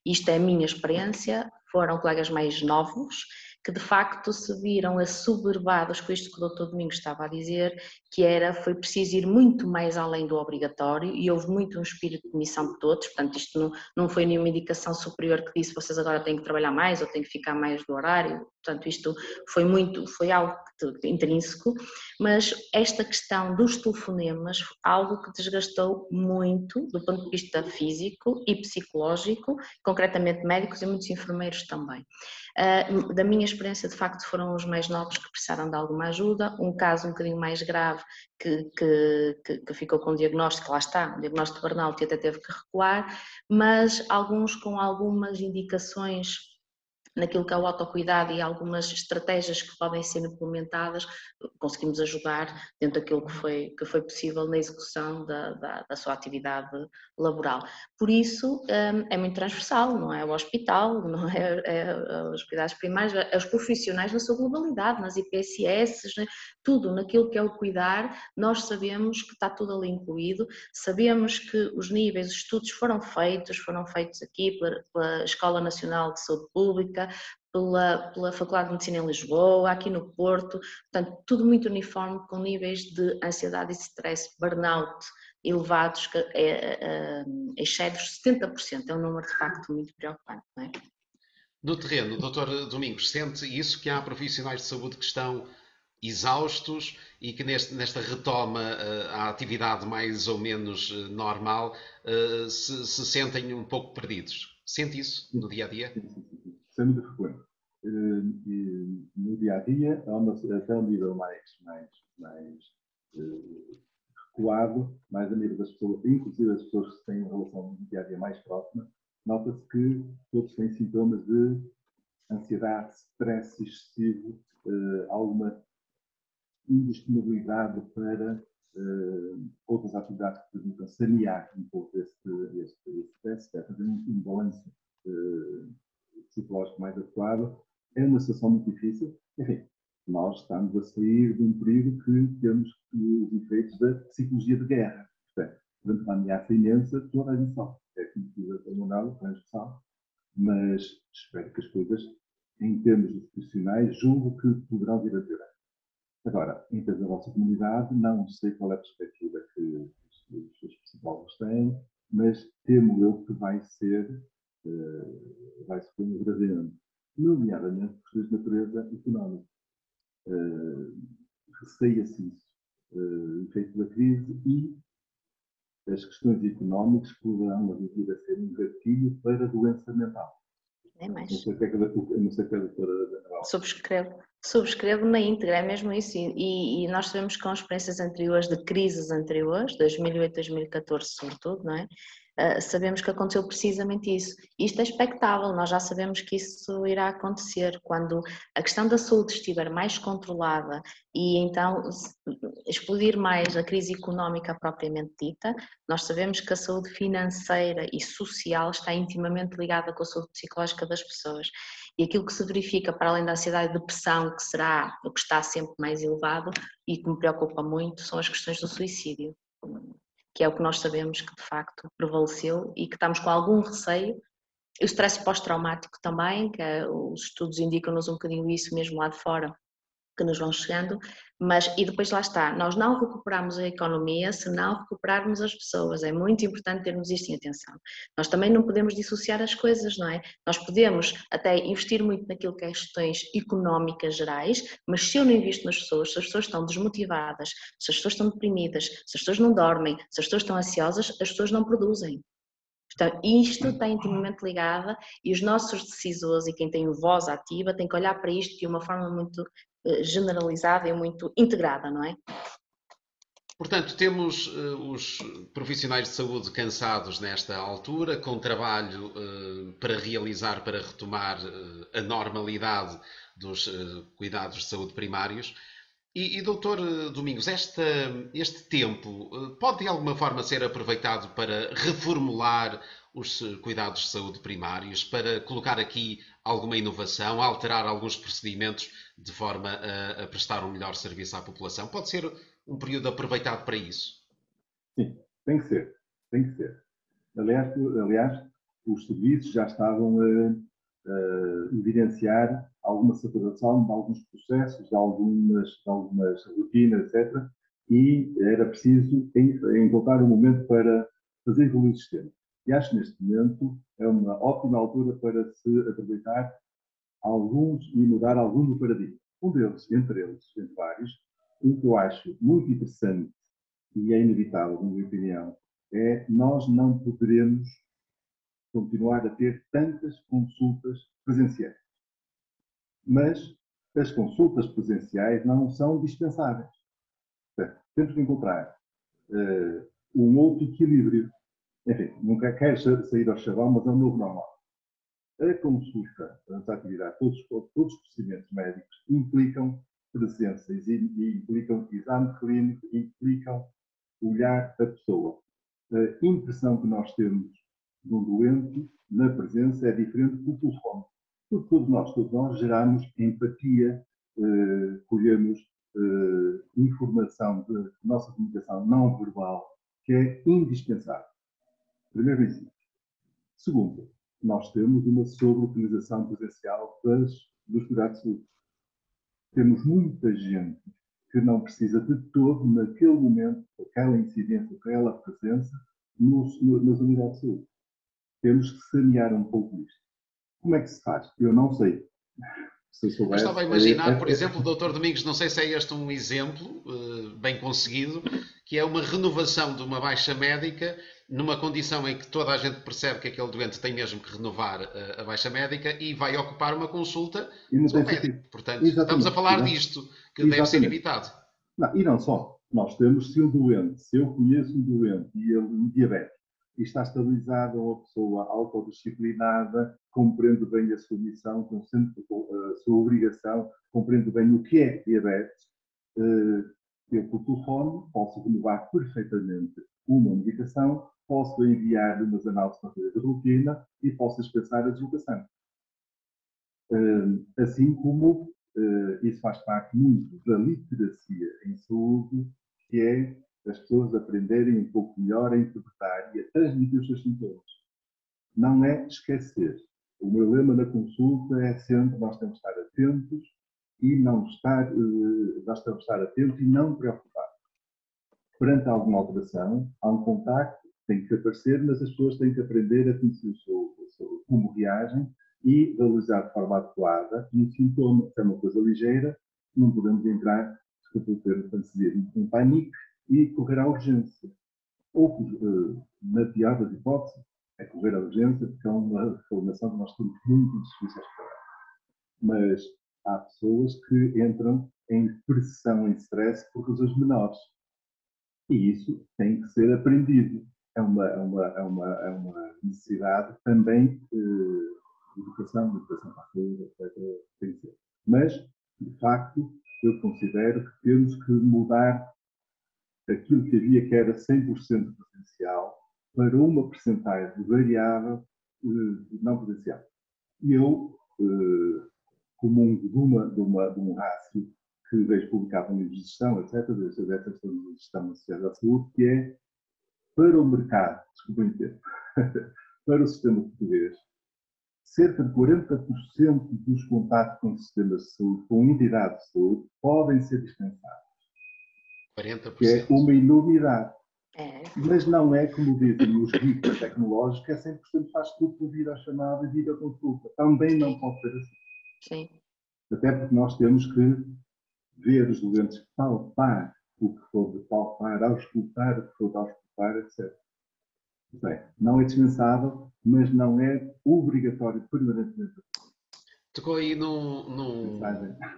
isto é a minha experiência, foram colegas mais novos, que de facto se viram assoberbados com isto que o Dr. Domingos estava a dizer, foi preciso ir muito mais além do obrigatório e houve muito um espírito de missão de todos, portanto isto não foi nenhuma indicação superior que disse vocês agora têm que trabalhar mais ou têm que ficar mais do horário, portanto isto foi algo intrínseco, mas esta questão dos telefonemas, algo que desgastou muito do ponto de vista físico e psicológico, concretamente médicos e muitos enfermeiros também. Da minha experiência, de facto, foram os mais novos que precisaram de alguma ajuda, um caso um bocadinho mais grave que ficou com um diagnóstico, lá está, um diagnóstico de burnout e até teve que recuar, mas alguns com algumas indicações naquilo que é o autocuidado e algumas estratégias que podem ser implementadas, conseguimos ajudar dentro daquilo que foi possível na execução da sua atividade laboral. Por isso, é muito transversal, não é o hospital, não é os cuidados primários, é os profissionais na sua globalidade, nas IPSS, tudo naquilo que é o cuidar, nós sabemos que está tudo ali incluído, sabemos que os níveis, os estudos foram feitos aqui pela Escola Nacional de Saúde Pública, pela Faculdade de Medicina em Lisboa, aqui no Porto, portanto, tudo muito uniforme, com níveis de ansiedade e stress, burnout elevados, que excede os 70%, é um número de facto muito preocupante, não é? No terreno, Dr. Domingos, sente isso que há profissionais de saúde que estão exaustos e que nesta retoma à atividade mais ou menos normal se sentem um pouco perdidos? Sente isso no dia a dia? Sim. Isso é muito frequente. No dia a dia, até um nível mais recuado, mais a nível das pessoas, inclusive as pessoas que têm uma relação no dia a dia mais próxima, nota-se que todos têm sintomas de ansiedade, stress excessivo, alguma indisponibilidade para outras atividades que permitam sanear um pouco este stress, é fazer um balanço psicológico mais adequado. É uma situação muito difícil. Enfim, nós estamos a sair de um período que temos os efeitos da psicologia de guerra. Portanto, durante uma ameaça imensa, toda a gente sabe. É conhecida pulmonar, transversal, mas espero que as coisas, em termos institucionais, julgo que poderão vir a ter. Agora, em termos da vossa comunidade, não sei qual é a perspectiva que os psicólogos têm, mas temo eu que vai ser um agravamento, nomeadamente por questões de natureza económica. Receia-se isso, efeito da crise, e as questões económicas poderão vir a ser um gatilho para a doença mental. É mais. Não sei o que é que a doutora Manuel. Subscrevo na íntegra, é mesmo isso, e nós sabemos que com experiências anteriores, de crises anteriores, 2008, 2014 sobretudo, não é? Sabemos que aconteceu precisamente isso. Isto é expectável, nós já sabemos que isso irá acontecer quando a questão da saúde estiver mais controlada e então explodir mais a crise económica propriamente dita. Nós sabemos que a saúde financeira e social está intimamente ligada com a saúde psicológica das pessoas. E aquilo que se verifica, para além da ansiedade e depressão, que será o que está sempre mais elevado e que me preocupa muito, são as questões do suicídio, que é o que nós sabemos que de facto prevaleceu e que estamos com algum receio. O stress pós-traumático também, que os estudos indicam-nos um bocadinho isso mesmo lá de fora, que nos vão chegando, e depois lá está, nós não recuperamos a economia se não recuperarmos as pessoas, é muito importante termos isto em atenção. Nós também não podemos dissociar as coisas, não é? Nós podemos até investir muito naquilo que é questões económicas gerais, mas se eu não invisto nas pessoas, se as pessoas estão desmotivadas, se as pessoas estão deprimidas, se as pessoas não dormem, se as pessoas estão ansiosas, as pessoas não produzem. Portanto, isto está intimamente ligado e os nossos decisores e quem tem voz ativa tem que olhar para isto de uma forma muito generalizada e muito integrada, não é? Portanto, temos os profissionais de saúde cansados nesta altura, com trabalho para realizar, para retomar a normalidade dos cuidados de saúde primários. E doutor Domingos, este tempo pode de alguma forma ser aproveitado para reformular os cuidados de saúde primários, para colocar aqui alguma inovação, alterar alguns procedimentos de forma a prestar um melhor serviço à população? Pode ser um período aproveitado para isso? Sim, tem que ser. Tem que ser. Aliás, os serviços já estavam a evidenciar alguma saturação de alguns processos, de algumas rotinas, etc. e era preciso encontrar um momento para fazer evoluir o sistema. E acho que neste momento é uma ótima altura para se aproveitar alguns e mudar alguns do paradigma. Um deles, entre vários, um que eu acho muito interessante e é inevitável, na minha opinião, é nós não poderemos continuar a ter tantas consultas presenciais. Mas as consultas presenciais não são dispensáveis. Portanto, temos que encontrar um outro equilíbrio. Enfim, nunca quero sair ao chavão, mas é o novo normal. A consulta, a atividade, todos os procedimentos médicos implicam presença e implicam exame clínico, implicam olhar a pessoa. A impressão que nós temos de um doente na presença é diferente do telefone. Porque todos nós geramos empatia, colhemos informação de nossa comunicação não verbal, que é indispensável. Primeiro princípio. Segundo, nós temos uma sobre-utilização presencial dos cuidados de saúde. Temos muita gente que não precisa de todo, naquele momento, aquela incidência, aquela presença nas unidades de saúde. Temos que sanear um pouco isto. Como é que se faz? Eu não sei. Se eu soubesse, Eu estava a imaginar, por exemplo, Dr. Domingos, não sei se é este um exemplo bem conseguido, que é uma renovação de uma baixa médica numa condição em que toda a gente percebe que aquele doente tem mesmo que renovar a baixa médica e vai ocupar uma consulta do seu médico. Portanto, estamos a falar disto, que deve ser evitado. Não, e não só. Nós temos, se eu conheço um doente e ele um diabético, e está estabilizada, uma pessoa autodisciplinada, compreende bem a sua missão, a sua obrigação, compreende bem o que é diabetes, eu, por telefone, posso renovar perfeitamente uma medicação, posso enviar-lhe umas análises para fazer de rotina e posso dispensar a deslocação. Assim como isso faz parte muito da literacia em saúde, que é as pessoas aprenderem um pouco melhor a interpretar e a transmitir os seus sintomas. Não é esquecer. O meu lema na consulta é sempre nós temos que estar atentos e nós temos que estar atentos e não preocupados. Perante alguma alteração, há um contacto, tem que aparecer, mas as pessoas têm que aprender a conhecer como reagem e valorizar de forma adequada um sintoma. Se é uma coisa ligeira, não podemos entrar, desculpa o termo, em pânico e correr à urgência. Ou, na pior das hipóteses, é correr à urgência, porque é uma reclamação que nós temos muito em serviços de trabalho. Mas há pessoas que entram em pressão, em stress, por razões menores. E isso tem que ser aprendido. É uma necessidade também de educação para a saúde, etc. Tem que ser. Mas, de facto, eu considero que temos que mudar aquilo que havia que era 100% presencial para uma percentagem variável não presencial. E eu comungo de um rácio que vejo publicado no livro de gestão, etc., dessa questão de gestão associada à saúde, que é para o mercado, desculpem o termo, para o sistema português, cerca de 40% dos contatos com sistemas de saúde, com entidades de saúde, podem ser dispensados. 40%. Que é uma enormidade. Mas não é, como dizem os geeks tecnológicos, que é 100% faz tudo por videochamada e videoconsulta. Também não pode ser assim. Sim. Até porque nós temos que ver os doentes, palpar o que for de palpar, auscultar o que for de auscultar, etc. Bem, não é dispensável, mas não é obrigatório permanentemente. Tocou aí num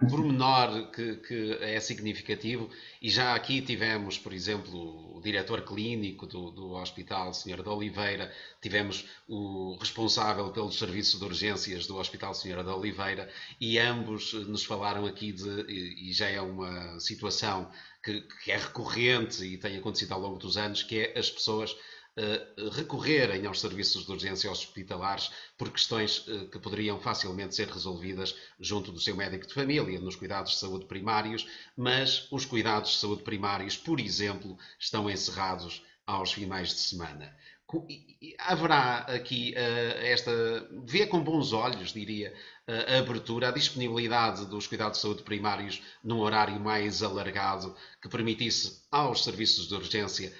pormenor que é significativo e já aqui tivemos, por exemplo, o diretor clínico do Hospital Senhora da Oliveira, tivemos o responsável pelos serviços de urgências do Hospital Senhora da Oliveira e ambos nos falaram aqui e já é uma situação que é recorrente e tem acontecido ao longo dos anos, que é as pessoas recorrerem aos serviços de urgência hospitalares por questões que poderiam facilmente ser resolvidas junto do seu médico de família, nos cuidados de saúde primários, mas os cuidados de saúde primários, por exemplo, estão encerrados aos finais de semana. Haverá aqui vê com bons olhos, diria, a abertura, a disponibilidade dos cuidados de saúde primários num horário mais alargado que permitisse aos serviços de urgência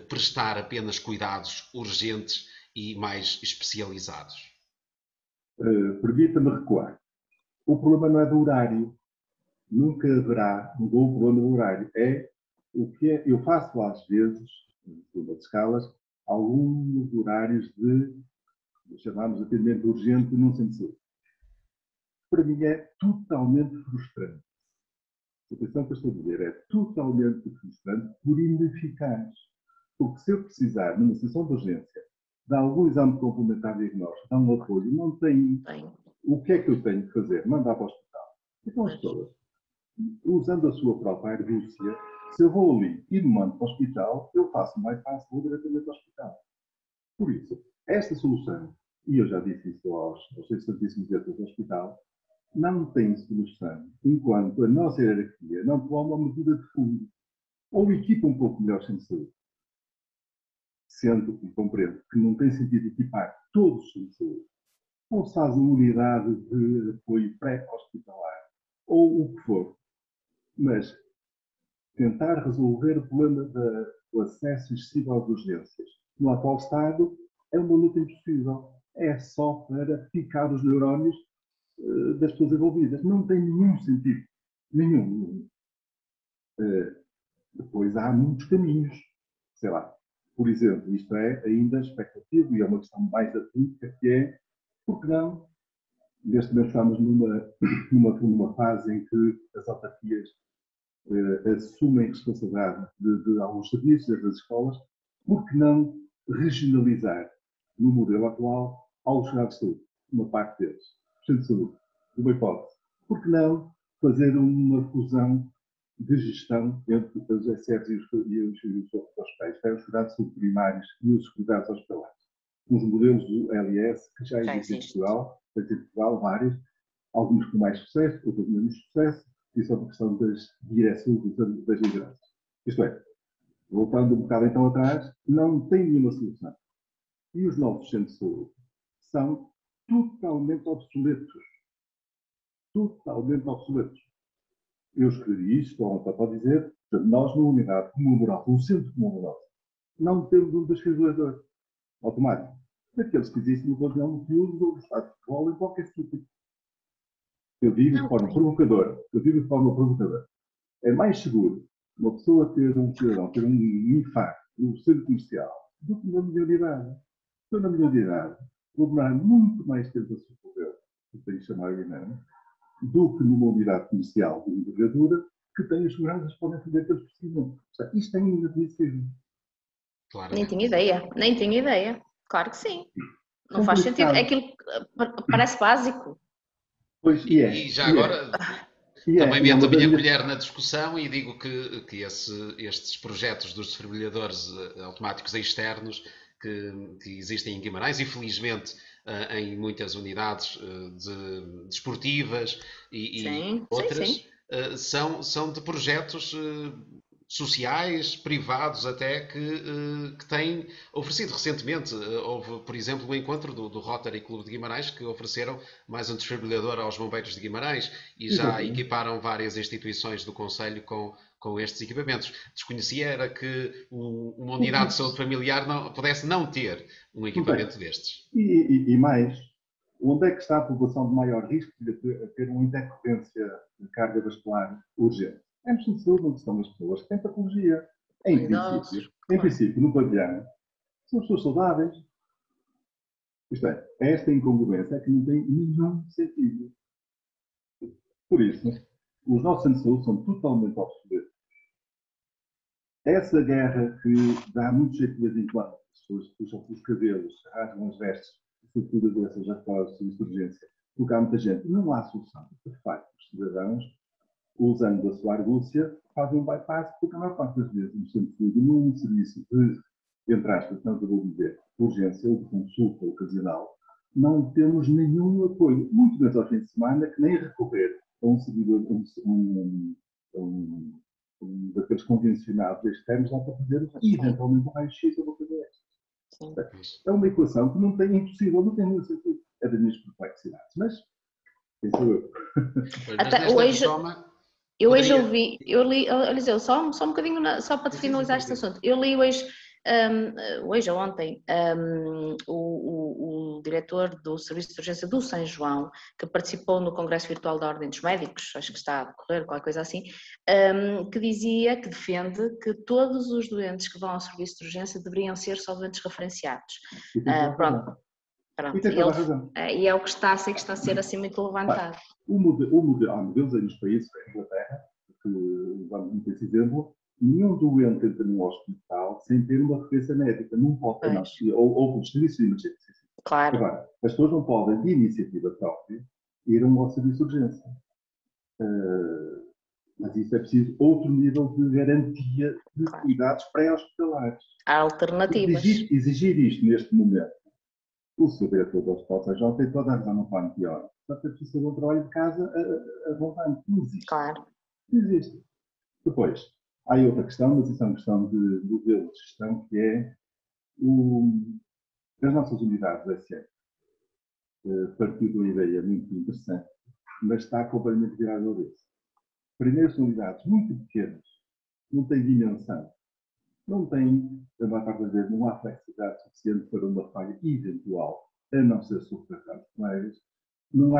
prestar apenas cuidados urgentes e mais especializados? Permita-me recuar. O problema não é do horário. Nunca haverá um bom problema do horário. É o que é. Eu faço às vezes, em algumas escalas, alguns horários de, chamamos de atendimento urgente num centro de saúde. Para mim é totalmente frustrante. Atenção que eu estou a dizer, é totalmente frustrante por ineficaz. Porque se eu precisar, numa sessão de urgência, de algum exame complementar diagnóstico, de um apoio, não tenho. O que é que eu tenho que fazer? Mandar para o hospital. Então as pessoas, usando a sua própria argúcia, se eu vou ali e me mando para o hospital, eu faço um bypass, vou diretamente ao hospital. Por isso, esta solução, e eu já disse isso aos excelentíssimos diretores do hospital, não tem solução enquanto a nossa hierarquia não toma uma medida de fundo ou equipa um pouco melhor sem saúde. Sendo que compreendo que não tem sentido equipar todos sem saúde, ou se faz uma unidade de apoio pré-hospitalar, ou o que for, mas tentar resolver o problema do acesso excessivo às urgências no atual estado é uma luta impossível. É só para picar os neurónios das pessoas envolvidas. Não tem nenhum sentido. Nenhum. Depois há muitos caminhos. Sei lá. Por exemplo, isto é ainda expectativo e é uma questão mais da política, que é, por que não, neste momento estamos numa fase em que as autarquias assumem responsabilidade de alguns serviços das escolas, por que não regionalizar no modelo atual aos cuidados de saúde, uma parte deles, centro de saúde, uma hipótese. Por que não fazer uma fusão de gestão entre os SRs e os hospitais, os cuidados de saúde primários e os cuidados hospitalares? Uns modelos do LS que já existem em Portugal, vários, alguns com mais sucesso, outros com menos sucesso. Isso é uma questão das direções das lideranças. Isto é, voltando um bocado então atrás, não tem nenhuma solução. E os novos centros de saúde são totalmente obsoletos. Totalmente obsoletos. Eu escrevi isto ontem para dizer que nós, numa unidade comemorativa, um centro comemorativa, não temos um desfibrilador automático. Daqueles que existem no pavilhão de fios ou no estádio de futebol em qualquer sítio. Eu digo de forma provocadora. É mais seguro uma pessoa ter um cidadão, ter um infarto no centro comercial do que na minha idade. Estou na minha idade, vou demorar muito mais tempo a socorrer, que tenho que chamar dinheiro, do que numa unidade comercial de envergadura que tem as seguranças que podem fazer que eles precisam. Isto é inadmissível. Nem tinha ideia. Claro que sim. Não faz sentido. É aquilo que parece básico. Pois, e já agora, também meto a minha colher na discussão e digo que estes projetos dos desfibrilhadores automáticos externos que existem em Guimarães e felizmente em muitas unidades desportivas e outras, são de projetos sociais, privados até, que têm oferecido recentemente. Houve, por exemplo, um encontro do Rotary Clube de Guimarães que ofereceram mais um desfibrilhador aos bombeiros de Guimarães e já equiparam várias instituições do Conselho com estes equipamentos. Desconhecia era que uma unidade de saúde familiar pudesse não ter um equipamento destes. E mais, onde é que está a população de maior risco de ter uma intercorrência de carga vascular urgente? É no centro de saúde onde estão as pessoas que têm patologia. Em princípio, no pavilhão, são pessoas saudáveis. Isto é, esta incongruência é que não tem nenhum sentido. Por isso, os nossos centros de saúde são totalmente obsoletos. Essa guerra que dá muito jeito de vez em quando, as pessoas puxam os cabelos, rasgam as vestes, sobretudo as doenças respiratórias de urgência, porque há muita gente. Não há solução. De facto, os cidadãos, usando a sua argúcia, fazem um bypass, porque a maior parte das vezes, no centro de saúde, num serviço de, entre aspas, não vou dizer, urgência ou de consulta ocasional, não temos nenhum apoio, muito menos ao fim de semana, que nem recorrer a um servidor, daqueles convencionados externos lá para fazer eventualmente um raio-x ou uma coisa dessas. Sim. É uma equação que não tem impossível, não tem nenhum sentido. É das minhas perplexidades. Mas, quem sou eu? Pois, mas Até nesta hoje, retoma, eu hoje poderia... ouvi, eu li, Eliseu, só um bocadinho, só para te Sim, sim, finalizar este força. assunto. Eu li hoje ou ontem, o diretor do Serviço de Urgência do São João, que participou no Congresso Virtual da Ordem dos Médicos, acho que está a decorrer, qualquer coisa assim, que dizia, que defende que todos os doentes que vão ao Serviço de Urgência deveriam ser só doentes referenciados. E tem toda a razão. Pronto, E tem toda a razão. e é o que está, sei que está a ser assim muito levantado. Há modelos aí nos países, a Inglaterra, que vamos meter esse exemplo, nenhum doente entra num hospital sem ter uma referência médica, não pode, não, ou por serviço de emergência. Claro. Agora, as pessoas não podem, de iniciativa própria, ir ao serviço de urgência. Mas isso é preciso outro nível de garantia de cuidados pré-hospitalares. Há alternativas. Exigir isto neste momento. O seu diretor do Hospital São João tem toda a razão no plano teórico. Só que é preciso fazer um trabalho de casa a vontade. Não existe. Claro. Não existe. Depois, há outra questão, mas isso é uma questão de modelo de gestão, que é as nossas unidades da SM. Partiu de uma ideia muito interessante, mas está completamente virada ao avesso. Primeiro, são unidades muito pequenas, não têm dimensão, não têm, a maior parte das vezes, não há flexibilidade suficiente para uma falha eventual, a não ser subtratar colegas, não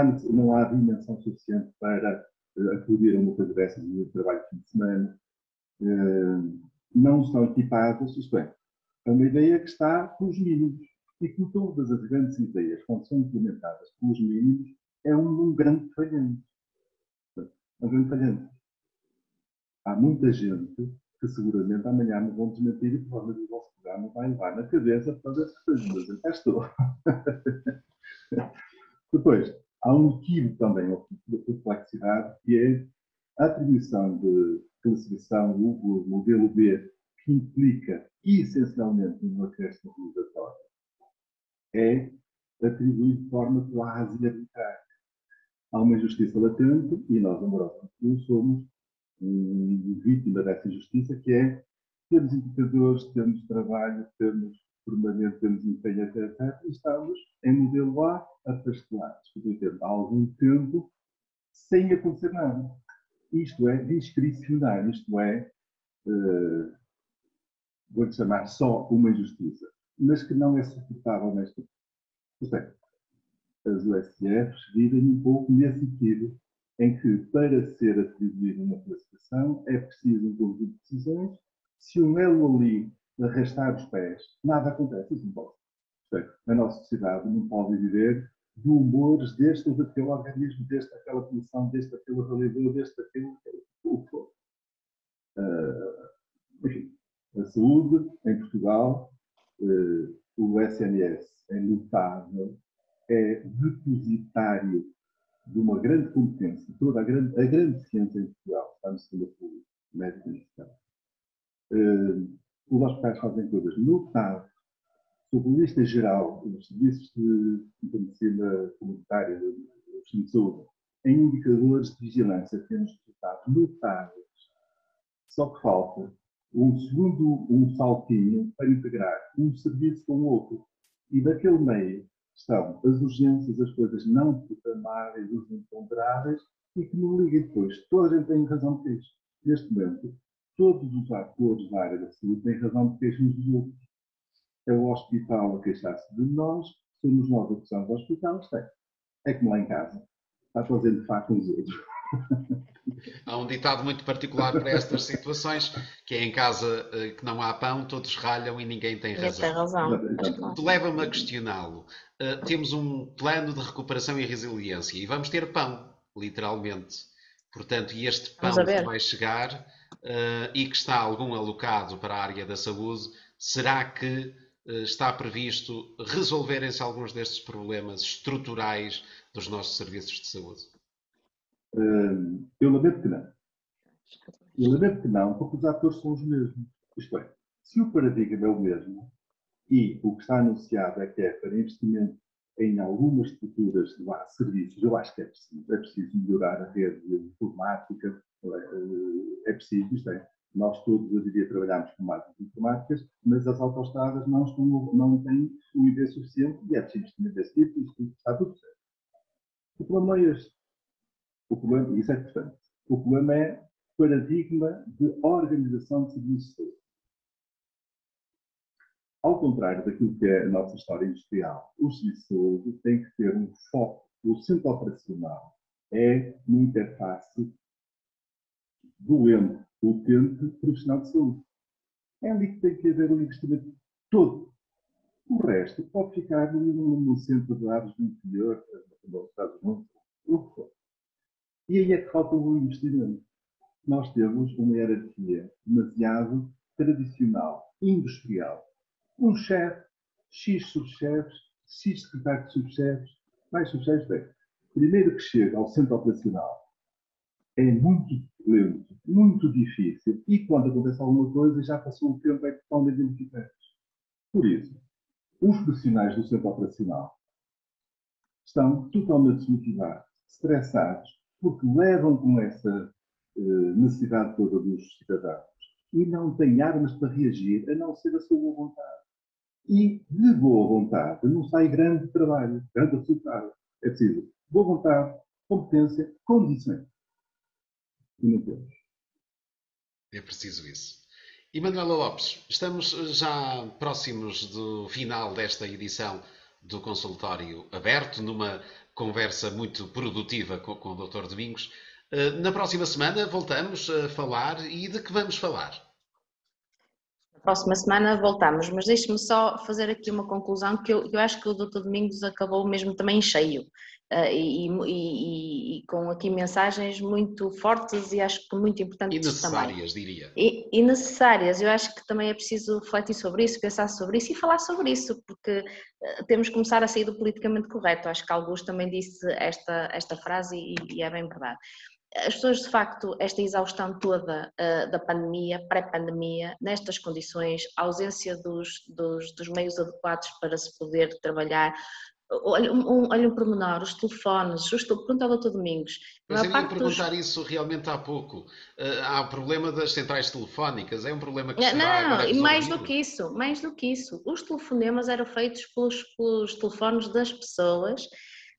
há dimensão suficiente para acudir a uma coisa dessas no trabalho de fim de semana, não estão equipadas, isto é uma ideia que está pelos mínimos. E como todas as grandes ideias, quando são implementadas pelos mínimos, é um grande falhante. Um grande falhante. Há muita gente que seguramente amanhã me vão desmentir e provavelmente o vosso programa vai levar na cabeça para as coisas, mas eu cá estou. Depois, há um equívoco também da complexidade, que é a atribuição de classificação do modelo B, que implica essencialmente uma acréscimo regulatório, é atribuir de forma quase arbitrária. Há uma injustiça latente e nós, amorosamente, somos vítima dessa injustiça, que é temos indicadores, temos trabalho, temos permanente, temos empenho, etc. E estamos em modelo A, afastelados, há algum tempo, sem acontecer nada. Isto é discricionar, isto é, vou-lhe chamar só uma injustiça, mas que não é suportável nesta. Isto é, as USFs vivem um pouco nesse sentido, em que, para ser atribuída uma classificação, é preciso um conjunto de decisões. Se um elo ali arrastar os pés, nada acontece. Isso não pode. A nossa sociedade não pode viver de humores deste ou daquele organismo, deste daquela comissão, deste daquele avaliador, deste daquele, o que for. Enfim, a saúde em Portugal, o SNS é notável, é depositário de uma grande competência, toda a grande ciência em Portugal está no sistema público, médico e social. Os hospitais fazem coisas notáveis. Sob a vista geral, os serviços de medicina comunitária, do sistema de saúde, em indicadores de vigilância, temos resultados notáveis. Só que falta um saltinho para integrar um serviço com o outro. E daquele meio estão as urgências, as coisas não programáveis, os imponderáveis, e que não liguem depois. Toda a gente tem razão de queixa. Neste momento, todos os atores da área da saúde têm razão de queixa uns dos outros. É o hospital a queixar-se de nós, somos nós a queixar do hospital, isto é como lá em casa. Está fazendo faca uns outros. Há um ditado muito particular para estas situações, que é em casa que não há pão, todos ralham e ninguém tem razão. Tem razão. Leva-me a questioná-lo. Temos um plano de recuperação e resiliência e vamos ter pão, literalmente. Portanto, e este pão que vai chegar e que está algum alocado para a área da saúde, será que está previsto resolverem-se alguns destes problemas estruturais dos nossos serviços de saúde? Eu lamento que não. Eu lamento que não, porque os atores são os mesmos. Isto é, se o paradigma é o mesmo e o que está anunciado é que é para investimento em algumas estruturas de serviços, eu acho que é preciso melhorar a rede informática, é preciso, isto é, Nós todos, hoje em dia, trabalhamos com máquinas informáticas, mas as autoestradas não têm o ID suficiente e é preciso investimento desse tipo, isto está tudo certo. O problema é este. O problema, isso é importante. O problema é o paradigma de organização de serviços de saúde. Ao contrário daquilo que é a nossa história industrial, o serviço de saúde tem que ter um foco. O centro operacional é uma interface doente, utente, profissional de saúde. É ali que tem que haver o investimento todo. O resto pode ficar no centro de dados do interior, nos Estados Unidos, o que for. E aí é que falta o investimento. Nós temos uma hierarquia demasiado tradicional, industrial. Um chefe, X subchefes, X secretários de subchefes, mais subchefes tem. Primeiro que chega ao centro operacional é muito lento, muito difícil e quando acontece alguma coisa já passou o tempo é que estão identificados. Por isso, os profissionais do centro operacional estão totalmente desmotivados, estressados, porque levam com essa necessidade toda dos cidadãos e não têm armas para reagir, a não ser a sua boa vontade. E de boa vontade não sai grande trabalho, grande resultado. É preciso boa vontade, competência, condições. E não temos. É preciso isso. E Manuela Lopes, estamos já próximos do final desta edição do Consultório Aberto, numa conversa muito produtiva com o Dr. Domingos. Na próxima semana voltamos a falar e de que vamos falar? Na próxima semana voltamos, mas deixe-me só fazer aqui uma conclusão que eu acho que o Dr. Domingos acabou mesmo também cheio e com aqui mensagens muito fortes e acho que muito importantes e necessárias, também. Diria. E necessárias, eu acho que também é preciso refletir sobre isso, pensar sobre isso e falar sobre isso, porque temos que começar a sair do politicamente correto. Acho que alguns também disse esta frase e é bem verdade. As pessoas, de facto, esta exaustão toda da pandemia, pré-pandemia, nestas condições, a ausência dos meios adequados para se poder trabalhar. Olha um pormenor, os telefones, pergunta ao Dr. Domingos. Mas eu ia perguntar isso realmente há pouco. Há o problema das centrais telefónicas, é um problema que será agora resolvido? Mais do que isso. Os telefonemas eram feitos pelos telefones das pessoas.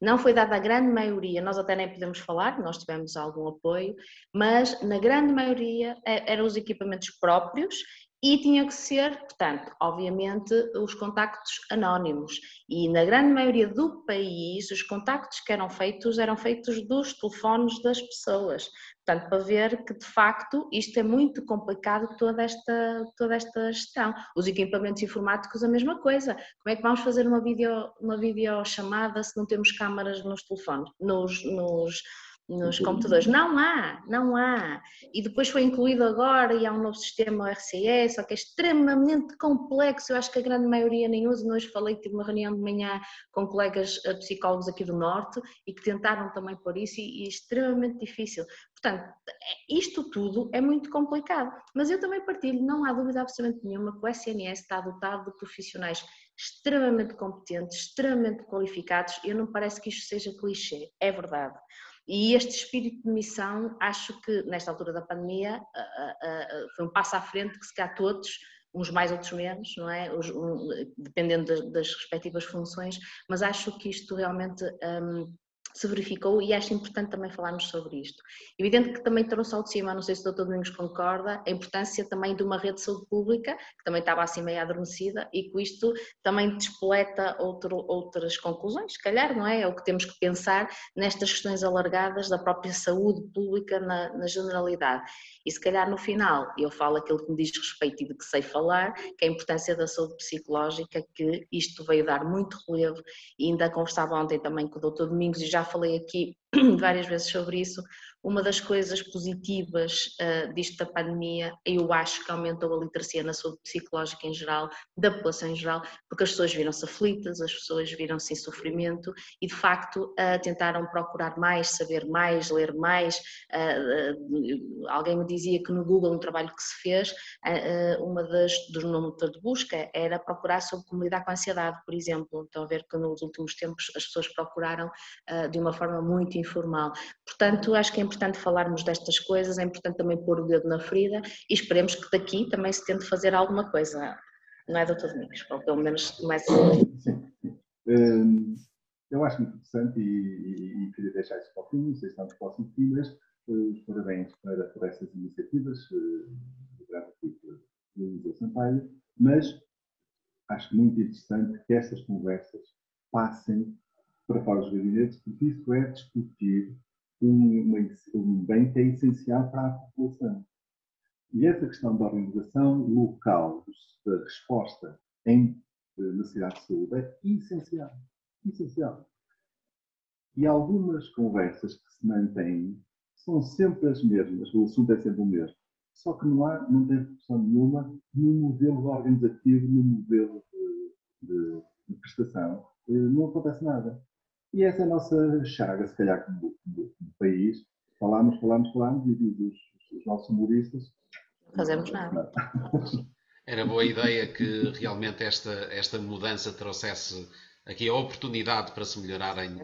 Não foi dada a grande maioria, nós até nem podemos falar, nós tivemos algum apoio, mas na grande maioria eram os equipamentos próprios e tinha que ser, portanto, obviamente, os contactos anónimos. E na grande maioria do país, os contactos que eram feitos dos telefones das pessoas. Portanto, para ver que, de facto, isto é muito complicado, toda esta gestão. Os equipamentos informáticos, a mesma coisa. Como é que vamos fazer uma videochamada se não temos câmaras nos telefones, nos computadores? Não há. E depois foi incluído agora e há um novo sistema RCS, só que é extremamente complexo. Eu acho que a grande maioria nem usa. Hoje tive uma reunião de manhã com colegas psicólogos aqui do Norte e que tentaram também pôr isso e é extremamente difícil. Portanto, isto tudo é muito complicado, mas eu também partilho, não há dúvida absolutamente nenhuma que o SNS está dotado de profissionais extremamente competentes, extremamente qualificados. Eu não parece que isto seja clichê, é verdade. E este espírito de missão, acho que nesta altura da pandemia foi um passo à frente que se calhar todos, uns mais, outros menos, não é? Dependendo das respectivas funções, mas acho que isto realmente se verificou e acho importante também falarmos sobre isto. Evidente que também trouxe ao de cima, não sei se o Dr. Domingos concorda, a importância também de uma rede de saúde pública, que também estava assim meio adormecida e com isto também despoleta outras conclusões, se calhar, não é? É o que temos que pensar nestas questões alargadas da própria saúde pública na generalidade. E se calhar no final eu falo aquilo que me diz respeito e de que sei falar, que é a importância da saúde psicológica, que isto veio dar muito relevo e ainda conversava ontem também com o Dr. Domingos e já falei aqui várias vezes sobre isso. Uma das coisas positivas disto da pandemia, eu acho que aumentou a literacia na saúde psicológica em geral, da população em geral, porque as pessoas viram-se aflitas, as pessoas viram-se em sofrimento e de facto tentaram procurar mais, saber mais, ler mais. Alguém me dizia que no Google, um trabalho que se fez, uma dos números de busca era procurar sobre como lidar com a ansiedade, por exemplo. Estão a ver que nos últimos tempos as pessoas procuraram de uma forma muito informal. Portanto, acho que é importante falarmos destas coisas, é importante também pôr o dedo na ferida e esperemos que daqui também se tente fazer alguma coisa, não é, Dr. Domingos? Ou pelo menos comece. Sim. Eu acho muito interessante e queria deixar isso para o fim, não sei se estamos próximos de fim, mas os parabéns por essas iniciativas, liderado aqui por Luísa Sampaio, mas acho muito interessante que estas conversas passem para fora dos gabinetes, porque isso é discutir um bem que é essencial para a população. E essa questão da organização local, da resposta em necessidade de saúde é essencial. Essencial. E algumas conversas que se mantêm são sempre as mesmas, o assunto é sempre o mesmo. Só que não tem discussão nenhuma no modelo organizativo, no modelo de prestação. Não acontece nada. E essa é a nossa chaga, se calhar, como país. Falamos e diz os nossos humoristas. Não fazemos nada. Era boa ideia que realmente esta mudança trouxesse aqui a oportunidade para se melhorar em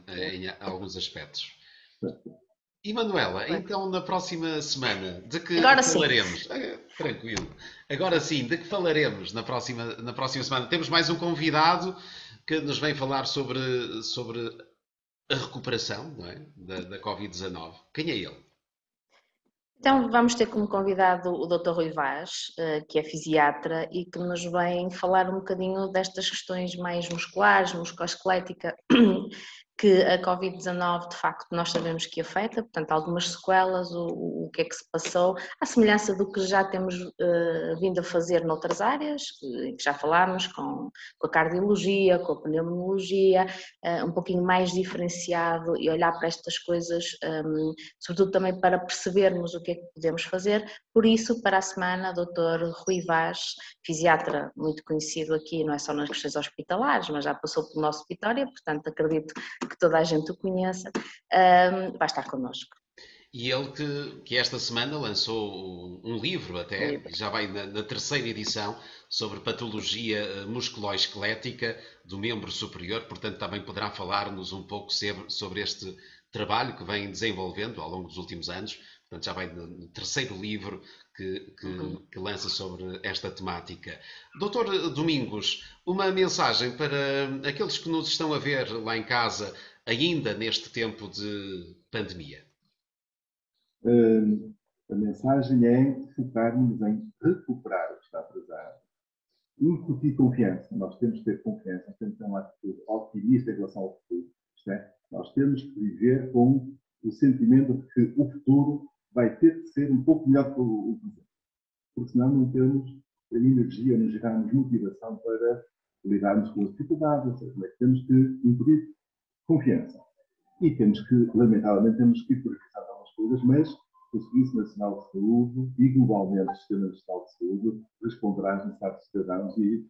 alguns aspectos. E Manuela, então na próxima semana, de que Agora falaremos? Sim. Tranquilo. Agora sim, de que falaremos na próxima semana? Temos mais um convidado que nos vem falar sobre a recuperação, não é? da Covid-19. Quem é ele? Então vamos ter como convidado o Dr. Rui Vaz, que é fisiatra e que nos vem falar um bocadinho destas questões mais musculares, musculoesquelética, que a Covid-19 de facto nós sabemos que afeta, portanto algumas sequelas, o que é que se passou, à semelhança do que já temos vindo a fazer noutras áreas, que já falámos com a cardiologia, com a pneumologia, um pouquinho mais diferenciado e olhar para estas coisas, sobretudo também para percebermos o que é que podemos fazer. Por isso, para a semana, Dr. Rui Vaz, fisiatra muito conhecido aqui, não é só nas questões hospitalares, mas já passou pelo nosso Vitória, portanto acredito que toda a gente o conheça, vai estar connosco. E ele que esta semana lançou um livro até, já vai na terceira edição, sobre patologia musculoesquelética do membro superior, portanto também poderá falar-nos um pouco sobre este trabalho que vem desenvolvendo ao longo dos últimos anos, portanto já vai no terceiro livro que lança sobre esta temática. Doutor Domingos, uma mensagem para aqueles que nos estão a ver lá em casa ainda neste tempo de pandemia. A mensagem é focarmos em recuperar o que está atrasado, incutir confiança. Nós temos que ter confiança, nós temos que ter uma atitude otimista em relação ao futuro. Nós temos que viver com o sentimento de que o futuro vai ter que ser um pouco melhor que o presente, porque senão não temos energia, não geramos motivação para lidarmos com as dificuldades, ou seja, temos que incutir confiança. E temos que, lamentavelmente, temos que ir priorizar algumas coisas, mas o Serviço Nacional de Saúde e, globalmente, o Sistema Nacional de Saúde responderá às necessidades dos cidadãos e,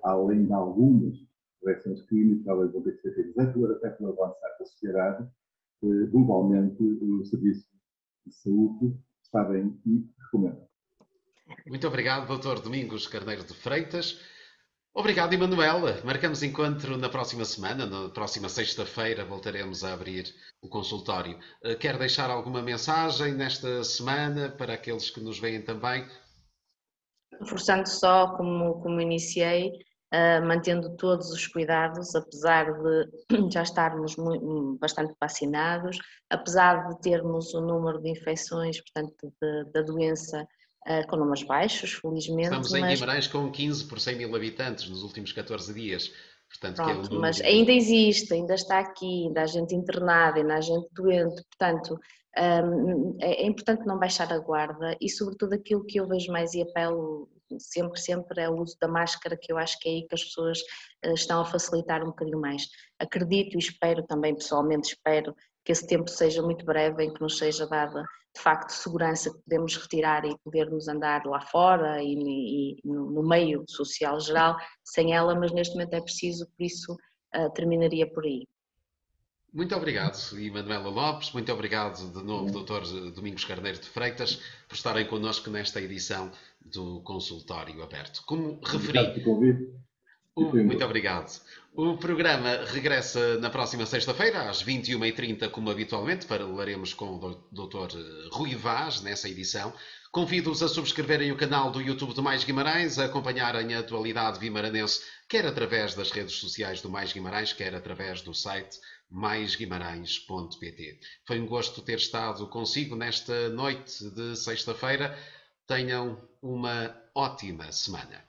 além de algumas correções clínicas, talvez vão ter que ser feitas até pelo avançar da sociedade, globalmente, o Serviço de Saúde está bem e recomenda. Muito obrigado, Dr. Domingos Carneiro de Freitas. Obrigado, Emanuela. Marcamos encontro na próxima semana, na próxima sexta-feira voltaremos a abrir o consultório. Quer deixar alguma mensagem nesta semana para aqueles que nos veem também? Reforçando só como iniciei, mantendo todos os cuidados, apesar de já estarmos bastante vacinados, apesar de termos o número de infecções, portanto, da doença com números baixos, felizmente. Estamos em Guimarães com 15 por 100 mil habitantes nos últimos 14 dias. Portanto, pronto, que é um número... mas ainda existe, ainda está aqui, ainda há gente internada, ainda há gente doente, portanto, é importante não baixar a guarda e, sobretudo, aquilo que eu vejo mais e apelo sempre é o uso da máscara, que eu acho que é aí que as pessoas estão a facilitar um bocadinho mais. Acredito e espero também, pessoalmente espero, que esse tempo seja muito breve, em que nos seja dada, de facto, segurança que podemos retirar e podermos andar lá fora e no meio social geral sem ela, mas neste momento é preciso, por isso terminaria por aí. Muito obrigado, Emanuela Lopes. Muito obrigado de novo, Dr. Domingos Carneiro de Freitas, por estarem connosco nesta edição do Consultório Aberto. Como referi, Muito obrigado. O programa regressa na próxima sexta-feira, às 21h30, como habitualmente. Falaremos com o Dr. Rui Vaz nessa edição. Convido-os a subscreverem o canal do YouTube do Mais Guimarães, a acompanharem a atualidade vimaranense, quer através das redes sociais do Mais Guimarães, quer através do site maisguimarães.pt. Foi um gosto ter estado consigo nesta noite de sexta-feira. Tenham uma ótima semana.